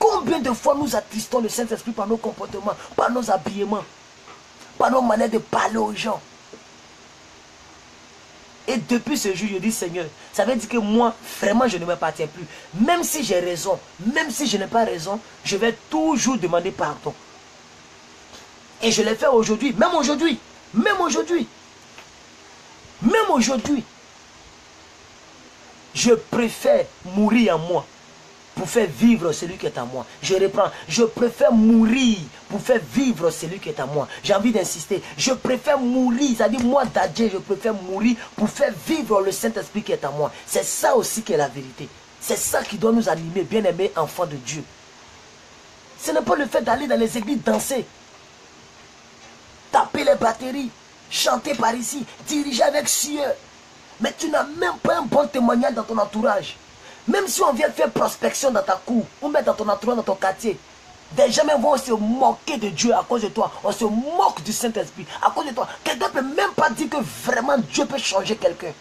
S1: Combien de fois nous attristons le Saint-Esprit par nos comportements, par nos habillements, par nos manières de parler aux gens. Et depuis ce jour, je dis Seigneur, ça veut dire que moi, vraiment, je ne m'appartiens plus. Même si j'ai raison, même si je n'ai pas raison, je vais toujours demander pardon. Et je l'ai fait aujourd'hui, même aujourd'hui, même aujourd'hui. Même aujourd'hui. Je préfère mourir en moi pour faire vivre celui qui est en moi. Je reprends. Je préfère mourir pour faire vivre celui qui est en moi. J'ai envie d'insister. Je préfère mourir. C'est-à-dire moi, Dadje, je préfère mourir pour faire vivre le Saint-Esprit qui est en moi. C'est ça aussi qui est la vérité. C'est ça qui doit nous animer, bien-aimés enfants de Dieu. Ce n'est pas le fait d'aller dans les églises danser, taper les batteries, chanter par ici, diriger avec sueur. Mais tu n'as même pas un bon témoignage dans ton entourage. Même si on vient faire prospection dans ta cour, ou même dans ton entourage, dans ton quartier, des gens vont se moquer de Dieu à cause de toi. On se moque du Saint-Esprit à cause de toi. Quelqu'un ne peut même pas dire que vraiment Dieu peut changer quelqu'un.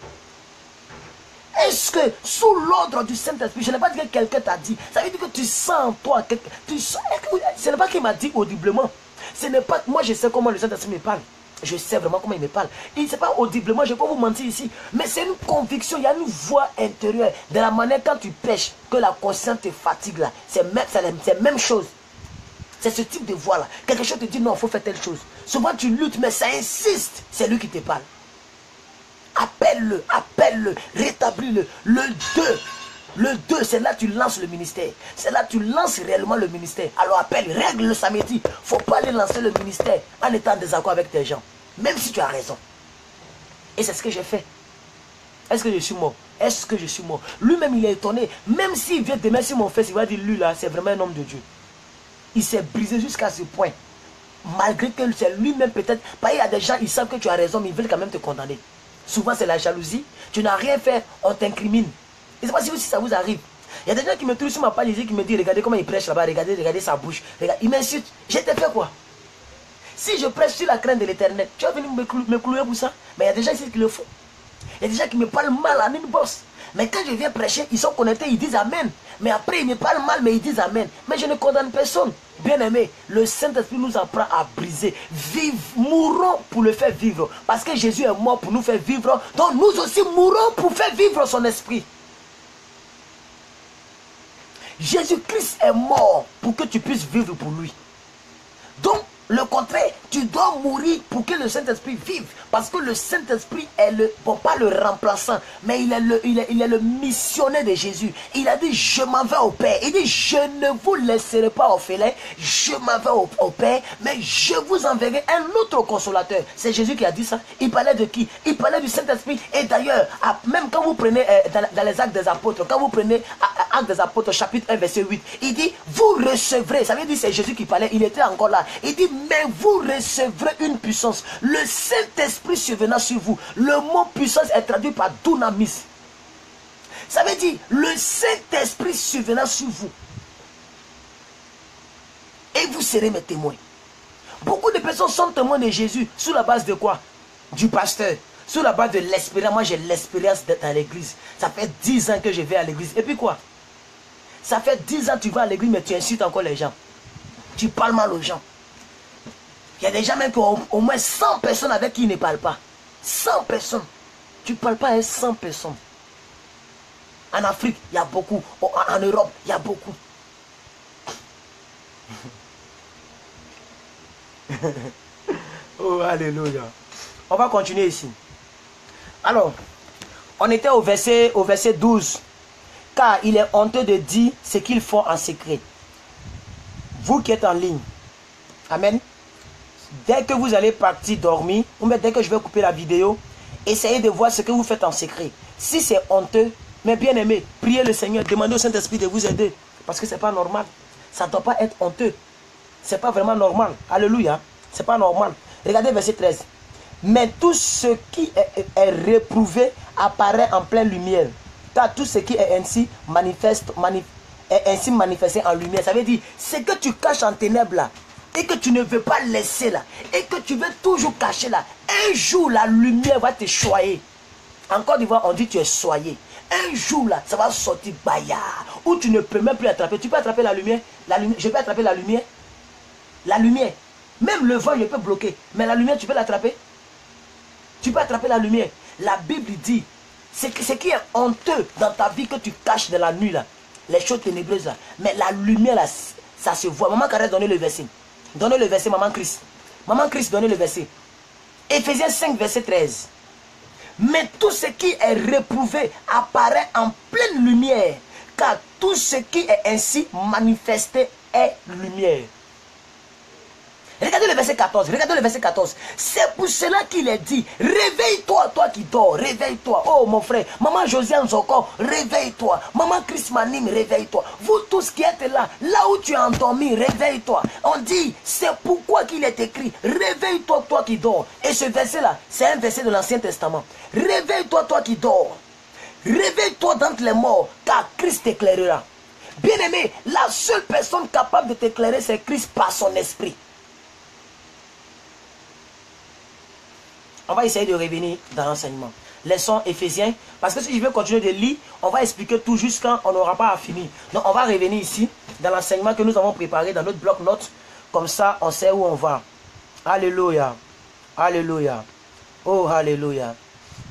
S1: Est-ce que sous l'ordre du Saint-Esprit, je n'ai pas dit que quelqu'un t'a dit, ça veut dire que tu sens en toi, ce n'est pas qu'il m'a dit audiblement. Ce n'est pas, moi je sais comment le Saint-Esprit me parle. Je sais vraiment comment il me parle. Et ce n'est pas audiblement, je ne vais pas vous mentir ici. Mais c'est une conviction, il y a une voix intérieure. De la manière quand tu pêches, que la conscience te fatigue là. C'est la même chose. C'est ce type de voix là. Quelque chose te dit non, il faut faire telle chose. Souvent tu luttes, mais ça insiste. C'est lui qui te parle. Appelle-le, appelle-le, rétablis-le. Le 2, c'est là que tu lances le ministère. C'est là que tu lances réellement le ministère. Alors appelle, règle le samedi. Il ne faut pas aller lancer le ministère en étant en désaccord avec tes gens. Même si tu as raison. Et c'est ce que j'ai fait. Est-ce que je suis mort? Est-ce que je suis mort? Lui-même, il est étonné. Même s'il vient demain sur mon fils, il va dire, lui là, c'est vraiment un homme de Dieu. Il s'est brisé jusqu'à ce point. Malgré que c'est lui-même peut-être. Parce qu'il y a des gens, ils savent que tu as raison, mais ils veulent quand même te condamner. Souvent, c'est la jalousie. Tu n'as rien fait, on t'incrimine. Je ne sais pas si ça vous arrive. Il y a des gens qui me trouvent sur ma page ici, qui me disent, regardez comment il prêche là-bas, regardez sa bouche. Regardez, il m'insulte. Je t'ai fait quoi? Si je prêche sur la crainte de l'éternel, tu vas venir me clouer pour ça? Mais il y a des gens ici qui le font. Il y a des gens qui me parlent mal en inbox. Mais quand je viens prêcher, ils sont connectés, ils disent Amen. Mais après, ils me parlent mal, mais ils disent Amen. Mais je ne condamne personne. Bien-aimé, le Saint-Esprit nous apprend à briser. Mourons pour le faire vivre. Parce que Jésus est mort pour nous faire vivre. Donc nous aussi mourons pour faire vivre son esprit. Jésus-Christ est mort pour que tu puisses vivre pour lui. Donc, le contraire, tu dois mourir pour que le Saint-Esprit vive. Parce que le Saint-Esprit est le, bon, pas le remplaçant, mais il est le missionnaire de Jésus. Il a dit, je m'en vais au Père. Il dit, je ne vous laisserai pas orphelin, je m'en vais au Père, mais je vous enverrai un autre consolateur. C'est Jésus qui a dit ça. Il parlait de qui? Il parlait du Saint-Esprit. Et d'ailleurs, même quand vous prenez dans les Actes des Apôtres, quand vous prenez Actes des Apôtres, chapitre 1, verset 8, il dit, vous recevrez, ça veut dire c'est Jésus qui parlait, il était encore là. Il dit, mais vous recevrez une puissance. Le Saint-Esprit survenant sur vous. Le mot puissance est traduit par dunamis. Ça veut dire le Saint-Esprit survenant sur vous. Et vous serez mes témoins. Beaucoup de personnes sont témoins de Jésus. Sur la base de quoi? Du pasteur. Sur la base de l'expérience. Moi j'ai l'expérience d'être à l'église. Ça fait 10 ans que je vais à l'église. Et puis quoi? Ça fait 10 ans que tu vas à l'église mais tu insultes encore les gens. Tu parles mal aux gens. Il y a des gens même qui ont au moins 100 personnes avec qui ils ne parlent pas. 100 personnes. Tu ne parles pas à 100 personnes. En Afrique, il y a beaucoup. En Europe, il y a beaucoup. Oh, alléluia. On va continuer ici. Alors, on était au verset 12. Car il est honteux de dire ce qu'ils font en secret. Vous qui êtes en ligne. Amen. Dès que vous allez partir dormir, ou même dès que je vais couper la vidéo, essayez de voir ce que vous faites en secret. Si c'est honteux, mais bien aimé, priez le Seigneur, demandez au Saint-Esprit de vous aider. Parce que ce n'est pas normal. Ça ne doit pas être honteux. Ce n'est pas vraiment normal. Alléluia. Ce n'est pas normal. Regardez verset 13. Mais tout ce qui est réprouvé apparaît en pleine lumière. Car tout ce qui est ainsi manifesté en lumière. Ça veut dire, ce que tu caches en ténèbres là, et que tu ne veux pas laisser là, et que tu veux toujours cacher là, un jour la lumière va te choyer. En Côte d'Ivoire, on dit tu es soyé. Un jour là, ça va sortir baillard, où tu ne peux même plus attraper. Tu peux attraper la lumière, je peux attraper la lumière. La lumière, même le vent, je peux bloquer. Mais la lumière, tu peux l'attraper. Tu peux attraper la lumière. La Bible dit, ce qui est honteux dans ta vie que tu caches de la nuit là, les choses ténébreuses là, mais la lumière là, ça se voit. Maman Caresse, donnez le verset. Donnez le verset, Maman Christ. Maman Christ, donnez le verset. Éphésiens 5, verset 13. Mais tout ce qui est réprouvé apparaît en pleine lumière, car tout ce qui est ainsi manifesté est lumière. Regardez le verset 14, regardez le verset 14. C'est pour cela qu'il est dit, réveille-toi, toi qui dors, réveille-toi. Oh mon frère, maman Josiane Zoko, réveille-toi. Maman Chris Manim, réveille-toi. Vous tous qui êtes là, là où tu es endormi, réveille-toi. On dit, c'est pourquoi qu'il est écrit, réveille-toi, toi qui dors. Et ce verset-là, c'est un verset de l'Ancien Testament. Réveille-toi, toi qui dors. Réveille-toi d'entre les morts, car Christ t'éclairera. Bien-aimé, la seule personne capable de t'éclairer, c'est Christ par son esprit. On va essayer de revenir dans l'enseignement. Leçon Éphésiens. Parce que si je veux continuer de lire, on va expliquer tout jusqu'à on n'aura pas à finir. Donc on va revenir ici, dans l'enseignement que nous avons préparé dans notre bloc-notes. Comme ça, on sait où on va. Alléluia. Alléluia. Oh, alléluia.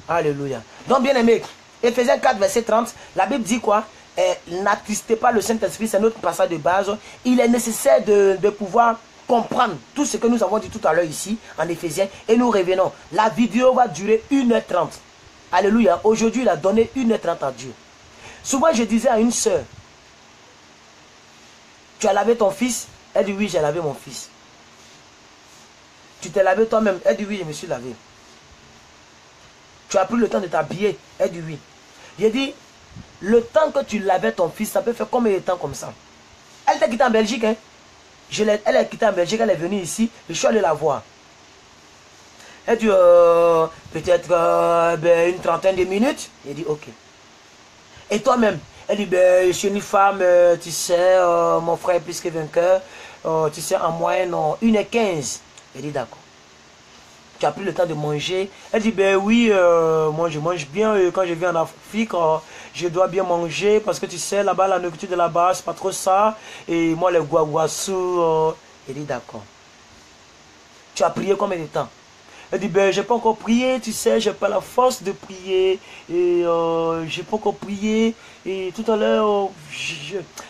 S1: Alléluia. Donc, bien aimé, Éphésiens 4, verset 30, la Bible dit quoi? N'attristez pas le Saint-Esprit, c'est notre passage de base. Il est nécessaire de pouvoir comprendre tout ce que nous avons dit tout à l'heure ici, en Éphésiens, et nous revenons. La vidéo va durer 1h30. Alléluia. Aujourd'hui, il a donné 1h30 à Dieu. Souvent, je disais à une soeur, tu as lavé ton fils? Elle dit, oui, j'ai lavé mon fils. Tu t'es lavé toi-même? Elle dit, oui, je me suis lavé. Tu as pris le temps de t'habiller? Elle dit, oui. J'ai dit, le temps que tu lavais ton fils, ça peut faire combien de temps comme ça? Elle t'a quitté en Belgique, hein? Elle est quittée en Belgique, elle est venue ici, je suis allé la voir. Elle dit, peut-être une trentaine de minutes. J'ai dit, ok. Et toi-même? Elle dit, je suis une femme, tu sais, mon frère est plus que vainqueur, tu sais, en moyenne, 1h15. J'ai dit, d'accord. Tu as pris le temps de manger. Elle dit, ben oui, moi je mange bien. Quand je viens en Afrique, je dois bien manger. Parce que tu sais, là-bas, la nourriture de là-bas, c'est pas trop ça. Et moi, les guaguassou. Elle dit, d'accord. Tu as prié combien de temps? Elle dit, ben, j'ai pas encore prié, tu sais, j'ai pas la force de prier. Et j'ai pas encore prié. Et tout à l'heure,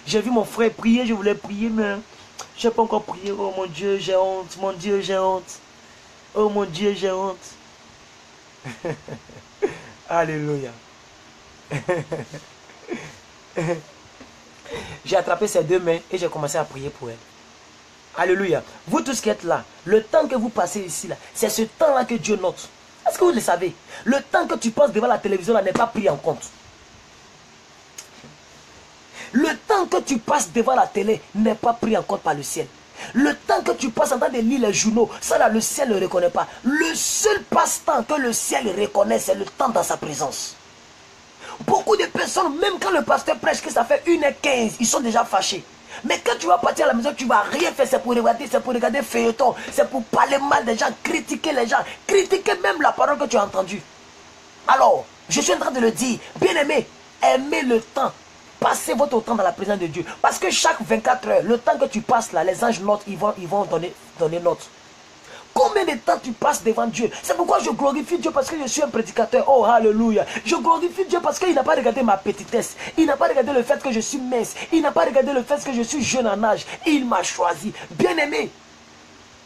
S1: j'ai vu mon frère prier, je voulais prier, mais j'ai pas encore prié. Oh mon Dieu, j'ai honte. Mon Dieu, j'ai honte. Oh mon Dieu, j'ai honte. Alléluia. J'ai attrapé ses deux mains et j'ai commencé à prier pour elle. Alléluia. Vous tous qui êtes là, le temps que vous passez ici, là, c'est ce temps-là que Dieu note. Est-ce que vous le savez? Le temps que tu passes devant la télévision là n'est pas pris en compte. Le temps que tu passes devant la télé n'est pas pris en compte par le ciel. Le temps que tu passes en train de lire les journaux, ça là, le ciel ne le reconnaît pas. Le seul passe-temps que le ciel reconnaît, c'est le temps dans sa présence. Beaucoup de personnes, même quand le pasteur prêche que ça fait 1h15, ils sont déjà fâchés. Mais quand tu vas partir à la maison, tu ne vas rien faire, c'est pour regarder feuilleton, c'est pour parler mal des gens, critiquer les gens, critiquer même la parole que tu as entendue. Alors, je suis en train de le dire, bien aimé, aimez le temps. Passez votre temps dans la présence de Dieu. Parce que chaque 24 heures, le temps que tu passes là, les anges notent, ils vont donner note. Combien de temps tu passes devant Dieu? C'est pourquoi je glorifie Dieu parce que je suis un prédicateur. Oh, alléluia. Je glorifie Dieu parce qu'il n'a pas regardé ma petitesse. Il n'a pas regardé le fait que je suis mince. Il n'a pas regardé le fait que je suis jeune en âge. Il m'a choisi. Bien aimé,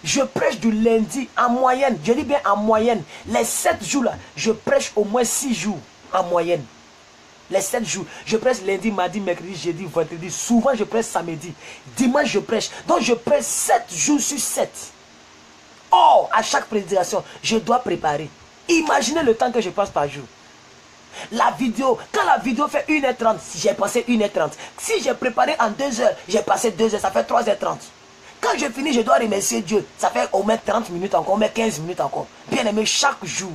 S1: je prêche du lundi en moyenne. Je dis bien en moyenne. Les 7 jours là, je prêche au moins 6 jours en moyenne. Les 7 jours, je prêche lundi, mardi, mercredi, jeudi, vendredi. Souvent, je prêche samedi. Dimanche, je prêche. Donc, je prêche 7 jours sur 7. Or, à chaque prédication, je dois préparer. Imaginez le temps que je passe par jour. La vidéo, quand la vidéo fait 1h30, j'ai passé 1h30. Si j'ai préparé en 2 heures, j'ai passé 2 heures, ça fait 3h30. Quand je finis, je dois remercier Dieu. Ça fait au moins 30 minutes encore, au moins 15 minutes encore. Bien aimé, chaque jour.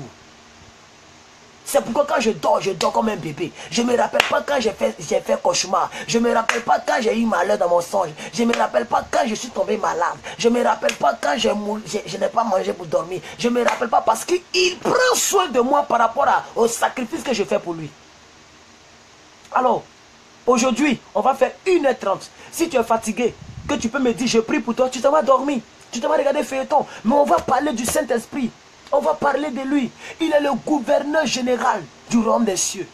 S1: C'est pourquoi quand je dors comme un bébé. Je ne me rappelle pas quand j'ai fait cauchemar. Je ne me rappelle pas quand j'ai eu malheur dans mon songe. Je ne me rappelle pas quand je suis tombé malade. Je ne me rappelle pas quand je n'ai pas mangé pour dormir. Je ne me rappelle pas parce qu'il prend soin de moi par rapport au sacrifice que je fais pour lui. Alors, aujourd'hui, on va faire 1h30. Si tu es fatigué, que tu peux me dire, je prie pour toi, tu t'en vas dormir. Tu t'en vas regarder feuilleton. Mais on va parler du Saint-Esprit. On va parler de lui. Il est le gouverneur général du royaume des cieux.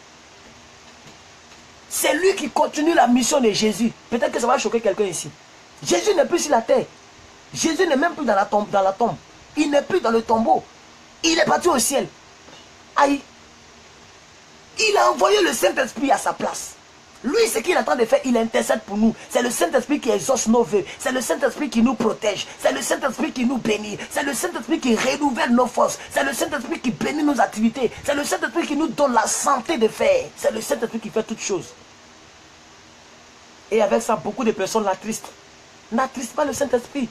S1: C'est lui qui continue la mission de Jésus. Peut-être que ça va choquer quelqu'un ici. Jésus n'est plus sur la terre. Jésus n'est même plus dans la tombe. Il n'est plus dans le tombeau. Il est parti au ciel. Aïe. Il a envoyé le Saint-Esprit à sa place. Lui, ce qu'il est en train de faire, il intercède pour nous. C'est le Saint-Esprit qui exauce nos vœux. C'est le Saint-Esprit qui nous protège. C'est le Saint-Esprit qui nous bénit. C'est le Saint-Esprit qui renouvelle nos forces. C'est le Saint-Esprit qui bénit nos activités. C'est le Saint-Esprit qui nous donne la santé de faire. C'est le Saint-Esprit qui fait toutes choses. Et avec ça, beaucoup de personnes l'attristent. N'attristent pas le Saint-Esprit.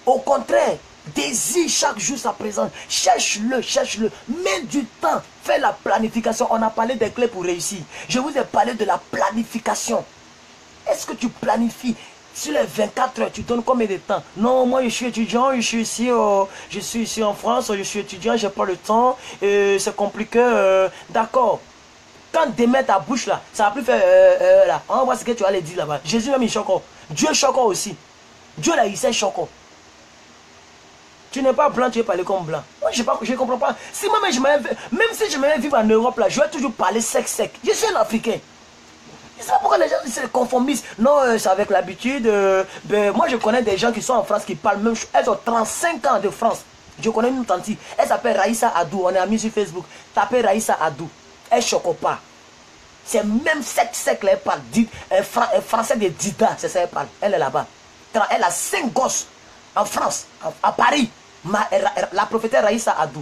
S1: Au contraire, désire chaque jour sa présence. Cherche-le, cherche-le. Mets du temps. Fais la planification. On a parlé des clés pour réussir. Je vous ai parlé de la planification. Est-ce que tu planifies? Sur les 24 heures, tu donnes combien de temps? Non, moi je suis étudiant, je suis ici en France, je suis étudiant, j'ai pas le temps, c'est compliqué. D'accord. Quand tu mets ta bouche là, ça va plus faire là. On va voir ce que tu vas aller dire là-bas. Jésus même il choque. Dieu choque aussi. Dieu là il sait choque. Tu n'es pas blanc, tu es parlé comme blanc. Moi, je ne comprends pas. Si moi, même si je me vivre en Europe, là, je vais toujours parler sec. Je suis un Africain. Je ne sais pas pourquoi les gens se conformisent. Non, c'est avec l'habitude. Moi, je connais des gens qui sont en France qui parlent même. Elles ont 35 ans de France. Je connais une tante. Elle s'appelle Raïssa Adou. On est amis sur Facebook. Tapez Raïssa Adou. Elle ne choque pas. C'est même sec, elle parle. Français de Dida, c'est ça qu'elle parle. Elle est là-bas. Elle a 5 gosses en France, à Paris. La prophétesse Raïssa Adou.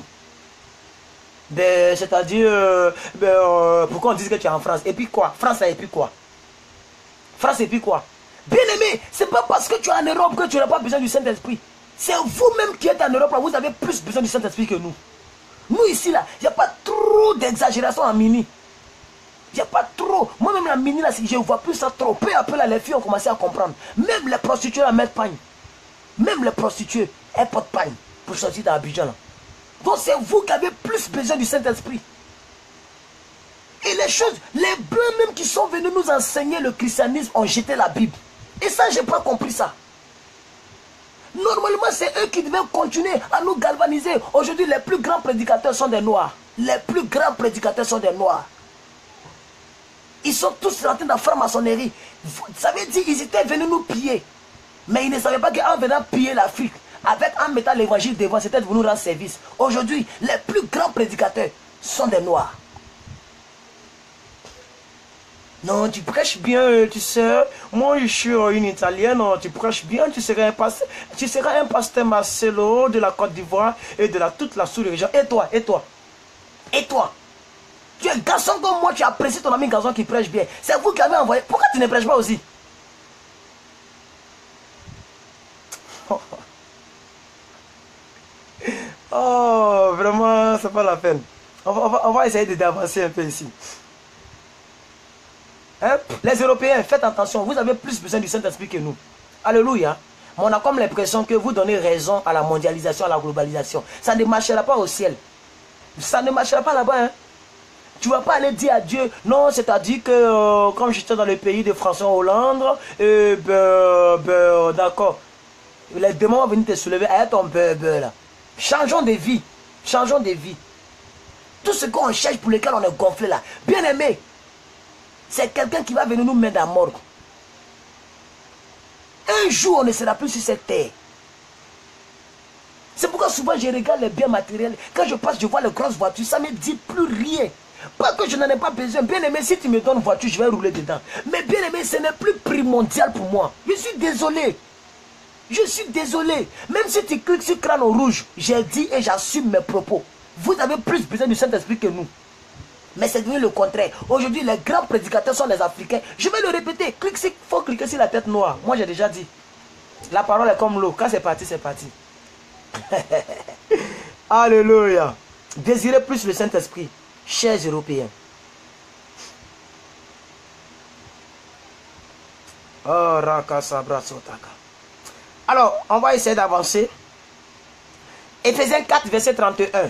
S1: C'est-à-dire, pourquoi on dit que tu es en France? Et puis quoi? France, et puis quoi? France, et puis quoi? Bien aimé, c'est pas parce que tu es en Europe que tu n'as pas besoin du Saint-Esprit. C'est vous-même qui êtes en Europe, là, vous avez plus besoin du Saint-Esprit que nous. Nous, ici, là, il n'y a pas trop d'exagération en mini. Il n'y a pas trop. Moi-même, la mini, là, je ne vois plus ça trop. Peu à peu, là, les filles ont commencé à comprendre. Même les prostituées, la mettent pagne. Même les prostituées, elles portent pagne pour sortir d'Abidjan. Donc c'est vous qui avez plus besoin du Saint-Esprit. Et les choses, les blancs même qui sont venus nous enseigner le christianisme ont jeté la Bible. Et ça, je n'ai pas compris ça. Normalement, c'est eux qui devaient continuer à nous galvaniser. Aujourd'hui, les plus grands prédicateurs sont des Noirs. Les plus grands prédicateurs sont des Noirs. Ils sont tous rentrés dans la franc-maçonnerie. Ça veut dire qu'ils étaient venus nous piller. Mais ils ne savaient pas qu'en venant piller l'Afrique, en mettant l'évangile devant, c'était de nous rendre service. Aujourd'hui, les plus grands prédicateurs sont des Noirs. Non, tu prêches bien, tu sais. Moi, je suis une Italienne, tu prêches bien, tu seras un pasteur Marcelo de la Côte d'Ivoire et de toute la sous-région. Et toi, et toi, et toi. Tu es garçon comme moi, tu apprécies ton ami garçon qui prêche bien. C'est vous qui avez envoyé. Pourquoi tu ne prêches pas aussi? Oh, vraiment, c'est pas la peine. On va essayer d'avancer un peu ici. Hein? Les Européens, faites attention, vous avez plus besoin du Saint-Esprit que nous. Alléluia. Mais on a comme l'impression que vous donnez raison à la mondialisation, à la globalisation. Ça ne marchera pas au ciel. Ça ne marchera pas là-bas. Hein? Tu ne vas pas aller dire à Dieu, non, c'est-à-dire que quand j'étais dans le pays de François Hollande, d'accord, les démons vont venir te soulever, arrête ton là. Changeons de vie. Changeons de vie. Tout ce qu'on cherche pour lequel on est gonflé là. Bien aimé. C'est quelqu'un qui va venir nous mettre à mort. Un jour, on ne sera plus sur cette terre. C'est pourquoi souvent je regarde les biens matériels. Quand je passe, je vois les grosses voitures, ça ne me dit plus rien. Pas que je n'en ai pas besoin. Bien aimé, si tu me donnes une voiture, je vais rouler dedans. Mais bien aimé, ce n'est plus primordial pour moi. Je suis désolé. Je suis désolé. Même si tu cliques sur crâne rouge, j'ai dit et j'assume mes propos. Vous avez plus besoin du Saint-Esprit que nous. Mais c'est devenu le contraire. Aujourd'hui, les grands prédicateurs sont les Africains. Je vais le répéter. Il faut cliquer sur la tête noire. Moi, j'ai déjà dit. La parole est comme l'eau. Quand c'est parti, c'est parti. Alléluia. Désirez plus le Saint-Esprit, chers Européens. Oh, alors, on va essayer d'avancer. Éphésiens 4, verset 31.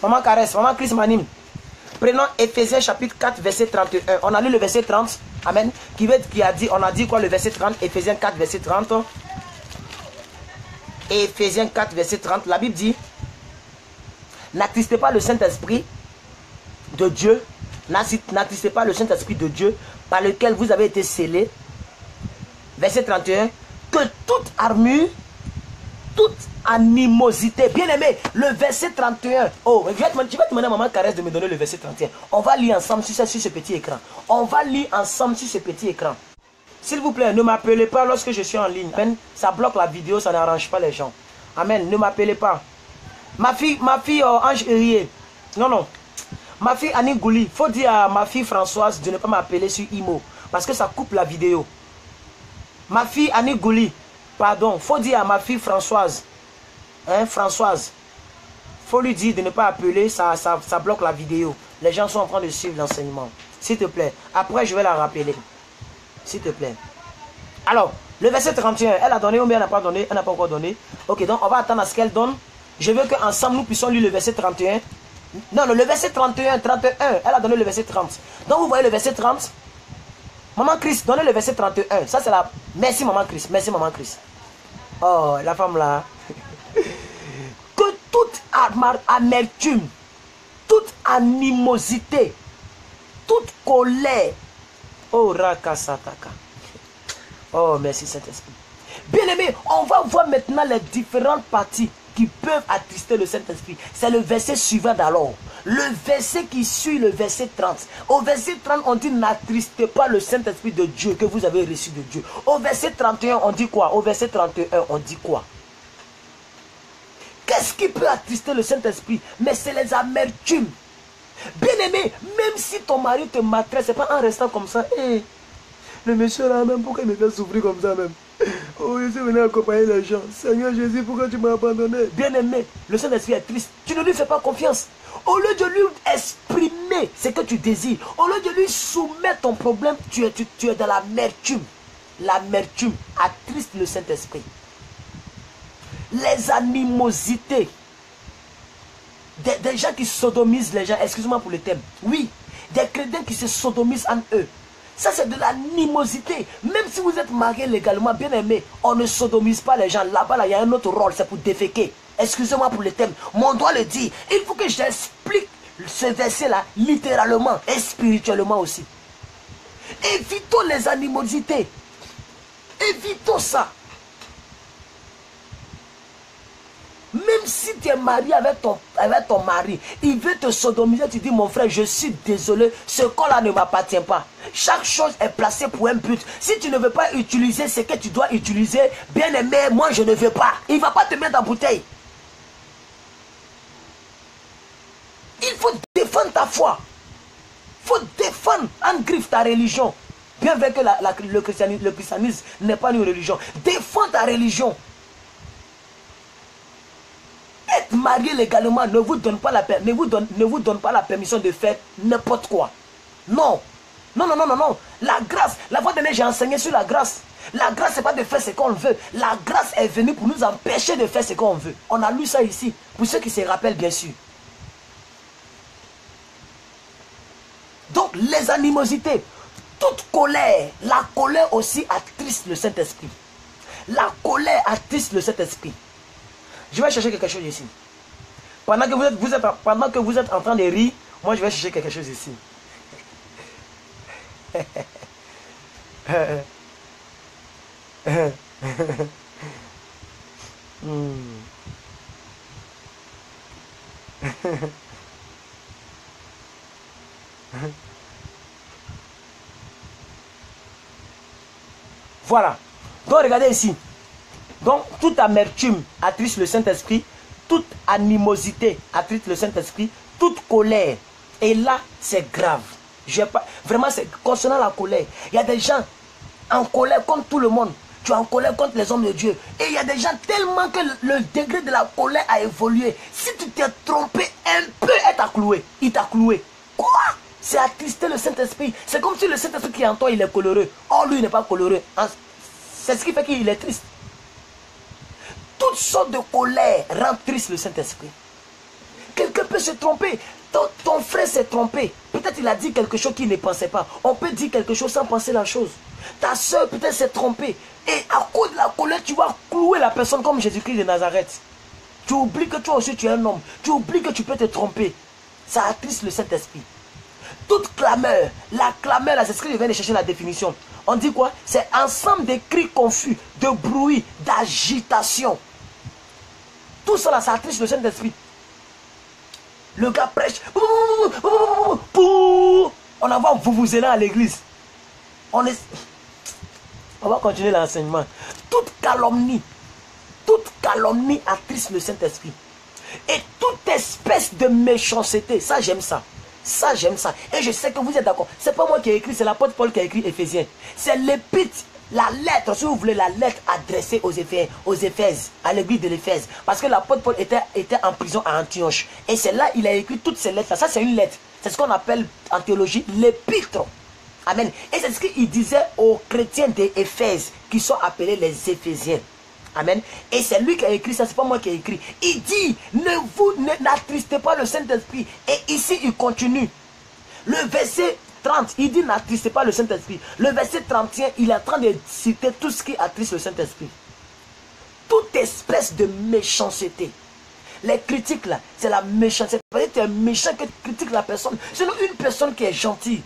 S1: Maman Caresse, maman Chris m'anime. Prenons Éphésiens chapitre 4, verset 31. On a lu le verset 30. Amen. On a dit quoi le verset 30? Éphésiens 4, verset 30. Éphésiens 4, verset 30. La Bible dit, n'attristez pas le Saint-Esprit de Dieu. N'attristez pas le Saint-Esprit de Dieu par lequel vous avez été scellés. Verset 31. Que toute armure, toute animosité. Bien aimé, le verset 31. Oh, tu vas te demander à maman Caresse de me donner le verset 31. On va lire ensemble sur ce petit écran. On va lire ensemble sur ce petit écran. S'il vous plaît, ne m'appelez pas lorsque je suis en ligne. Amen. Ça bloque la vidéo, ça n'arrange pas les gens. Amen. Ne m'appelez pas. Ma fille Ange Hérier. Non. Ma fille Annie Gouli. Il faut dire à ma fille Françoise de ne pas m'appeler sur Imo. Parce que ça coupe la vidéo. Ma fille Annie Gouli. Pardon. Il faut dire à ma fille Françoise. Hein, Françoise. Il faut lui dire de ne pas appeler. Ça bloque la vidéo. Les gens sont en train de suivre l'enseignement. S'il te plaît. Après, je vais la rappeler. S'il te plaît. Alors, le verset 31, elle a donné ou bien elle n'a pas donné? Elle n'a pas encore donné. Ok, donc on va attendre à ce qu'elle donne. Je veux qu'ensemble nous puissions lire le verset 31. Non, le verset 31, elle a donné le verset 30. Donc vous voyez le verset 30. Maman Chris, donnez le verset 31. Ça c'est la... Merci maman Chris, merci maman Chris. Oh, la femme là. Que toute amertume, toute animosité, toute colère. Oh, Rakasataka. Oh, merci Saint-Esprit. Bien aimé, on va voir maintenant les différentes parties qui peuvent attrister le Saint-Esprit. C'est le verset suivant d'alors. Le verset qui suit le verset 30. Au verset 30, on dit n'attristez pas le Saint-Esprit de Dieu que vous avez reçu de Dieu. Au verset 31, on dit quoi? Au verset 31, on dit quoi? Qu'est-ce qui peut attrister le Saint-Esprit? Mais c'est les amertumes. Bien aimé, même si ton mari te maltraite, c'est pas en restant comme ça. Hey, le monsieur là même, pourquoi il me fait souffrir comme ça même? Oh, je suis venu accompagner les gens. Seigneur Jésus, pourquoi tu m'as abandonné? Bien aimé, le Saint-Esprit est triste. Tu ne lui fais pas confiance. Au lieu de lui exprimer ce que tu désires, au lieu de lui soumettre ton problème, tu es dans l'amertume. L'amertume attriste le Saint-Esprit. Les animosités. Des gens qui sodomisent les gens, excuse-moi pour le thème. Oui, des chrétiens qui se sodomisent en eux. Ça, c'est de l'animosité. Même si vous êtes marié légalement, bien aimé, on ne sodomise pas les gens. Là-bas, là, il y a un autre rôle, c'est pour déféquer. Excusez-moi pour le thème. Mais on doit le dire. Il faut que j'explique ce verset-là, littéralement et spirituellement aussi. Évitons les animosités. Évitons ça. Même si tu es marié avec ton mari, il veut te sodomiser, tu dis mon frère, je suis désolé, ce corps-là ne m'appartient pas. Chaque chose est placée pour un but. Si tu ne veux pas utiliser ce que tu dois utiliser, bien aimé, moi je ne veux pas. Il ne va pas te mettre en bouteille. Il faut défendre ta foi. Il faut défendre en griffe ta religion. Bien vrai que le christianisme n'est pas une religion. Défends ta religion. Être marié légalement ne vous donne pas la permission de faire n'importe quoi. Non. Non, non, non, non, non. La grâce, la fois dernière j'ai enseigné sur la grâce. La grâce, c'est pas de faire ce qu'on veut. La grâce est venue pour nous empêcher de faire ce qu'on veut. On a lu ça ici. Pour ceux qui se rappellent, bien sûr. Donc, les animosités, toute colère, la colère aussi attriste le Saint-Esprit. La colère attriste le Saint-Esprit. Je vais chercher quelque chose ici. Pendant que vous êtes en train de rire, moi je vais chercher quelque chose ici. Voilà. Donc regardez ici. Donc toute amertume attriste le Saint-Esprit, toute animosité attriste le Saint-Esprit, toute colère. Et là, c'est grave. Vraiment, c'est concernant la colère. Il y a des gens en colère contre tout le monde. Tu es en colère contre les hommes de Dieu. Et il y a des gens tellement que le degré de la colère a évolué. Si tu t'es trompé un peu, elle t'a cloué. Il t'a cloué. Quoi? C'est attrister le Saint-Esprit. C'est comme si le Saint-Esprit qui est en toi, il est coloreux. Or, lui, il n'est pas coloreux. C'est ce qui fait qu'il est triste. Toutes sortes de colère rendent triste le Saint-Esprit. Quelqu'un peut se tromper. Ton frère s'est trompé. Peut-être il a dit quelque chose qu'il ne pensait pas. On peut dire quelque chose sans penser la chose. Ta soeur peut-être s'est trompée. Et à cause de la colère, tu vas clouer la personne comme Jésus-Christ de Nazareth. Tu oublies que toi aussi tu es un homme. Tu oublies que tu peux te tromper. Ça attriste le Saint-Esprit. Toute clameur. La clameur, là, c'est ce que je viens de chercher la définition. On dit quoi? C'est ensemble de cris confus, de bruit, d'agitation. Tout ça là, ça attriste le Saint-Esprit. Le gars prêche. On envoie vous à l'église. On va continuer l'enseignement. Toute calomnie attriste le Saint-Esprit. Et toute espèce de méchanceté, ça j'aime ça. Ça j'aime ça. Et je sais que vous êtes d'accord. C'est pas moi qui ai écrit, c'est l'apôtre Paul qui a écrit Éphésiens. C'est l'épître. La lettre, si vous voulez, la lettre adressée aux Éphèses, à l'église de l'Éphèse. Parce que l'apôtre Paul était en prison à Antioche. Et c'est là qu'il a écrit toutes ces lettres-là. Ça, c'est une lettre. C'est ce qu'on appelle en théologie l'épître. Amen. Et c'est ce qu'il disait aux chrétiens d'Éphèse, qui sont appelés les Éphésiens. Amen. Et c'est lui qui a écrit ça, c'est pas moi qui ai écrit. Il dit, n'attristez pas le Saint-Esprit. Et ici, il continue. Le verset 30, il dit n'attristez pas le Saint-Esprit. Le verset 31, il est en train de citer tout ce qui attriste le Saint-Esprit. Toute espèce de méchanceté. Les critiques là, c'est la méchanceté. Tu es méchant que tu critiques la personne. Sinon, une personne qui est gentille,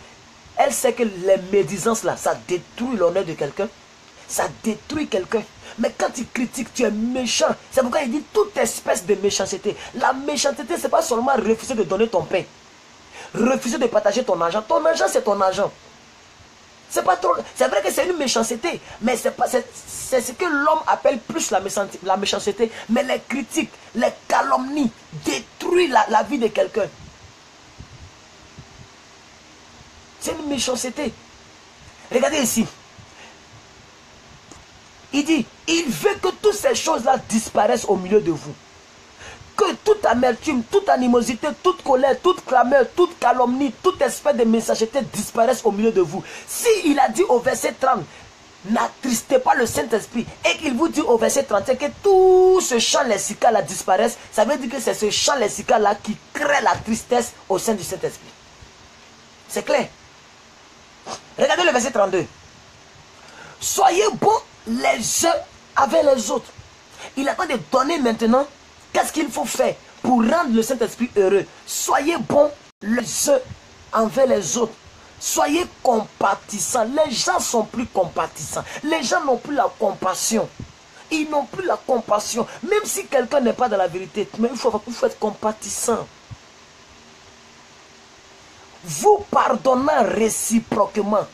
S1: elle sait que les médisances là, ça détruit l'honneur de quelqu'un. Ça détruit quelqu'un. Mais quand tu critiques, tu es méchant. C'est pourquoi il dit toute espèce de méchanceté. La méchanceté, c'est pas seulement refuser de donner ton pain. Refuser de partager ton argent. Ton argent, c'est ton argent. C'est pas trop. C'est vrai que c'est une méchanceté, mais c'est ce que l'homme appelle plus la méchanceté. Mais les critiques, les calomnies détruisent la vie de quelqu'un. C'est une méchanceté. Regardez ici. Il dit, il veut que toutes ces choses-là disparaissent au milieu de vous. Que toute amertume, toute animosité, toute colère, toute clameur, toute calomnie, toute espèce de méchanceté disparaisse au milieu de vous. Si il a dit au verset 30, n'attristez pas le Saint-Esprit, et qu'il vous dit au verset 35 que tout ce champ lexical-là disparaisse, ça veut dire que c'est ce champ lexical-là qui crée la tristesse au sein du Saint-Esprit. C'est clair. Regardez le verset 32. Soyez bons les uns avec les autres. Il est en train de donner maintenant qu'est-ce qu'il faut faire pour rendre le Saint-Esprit heureux. Soyez bons les uns envers les autres. Soyez compatissants. Les gens sont plus compatissants. Les gens n'ont plus la compassion. Ils n'ont plus la compassion. Même si quelqu'un n'est pas dans la vérité, mais il faut être compatissant. Vous pardonnant réciproquement.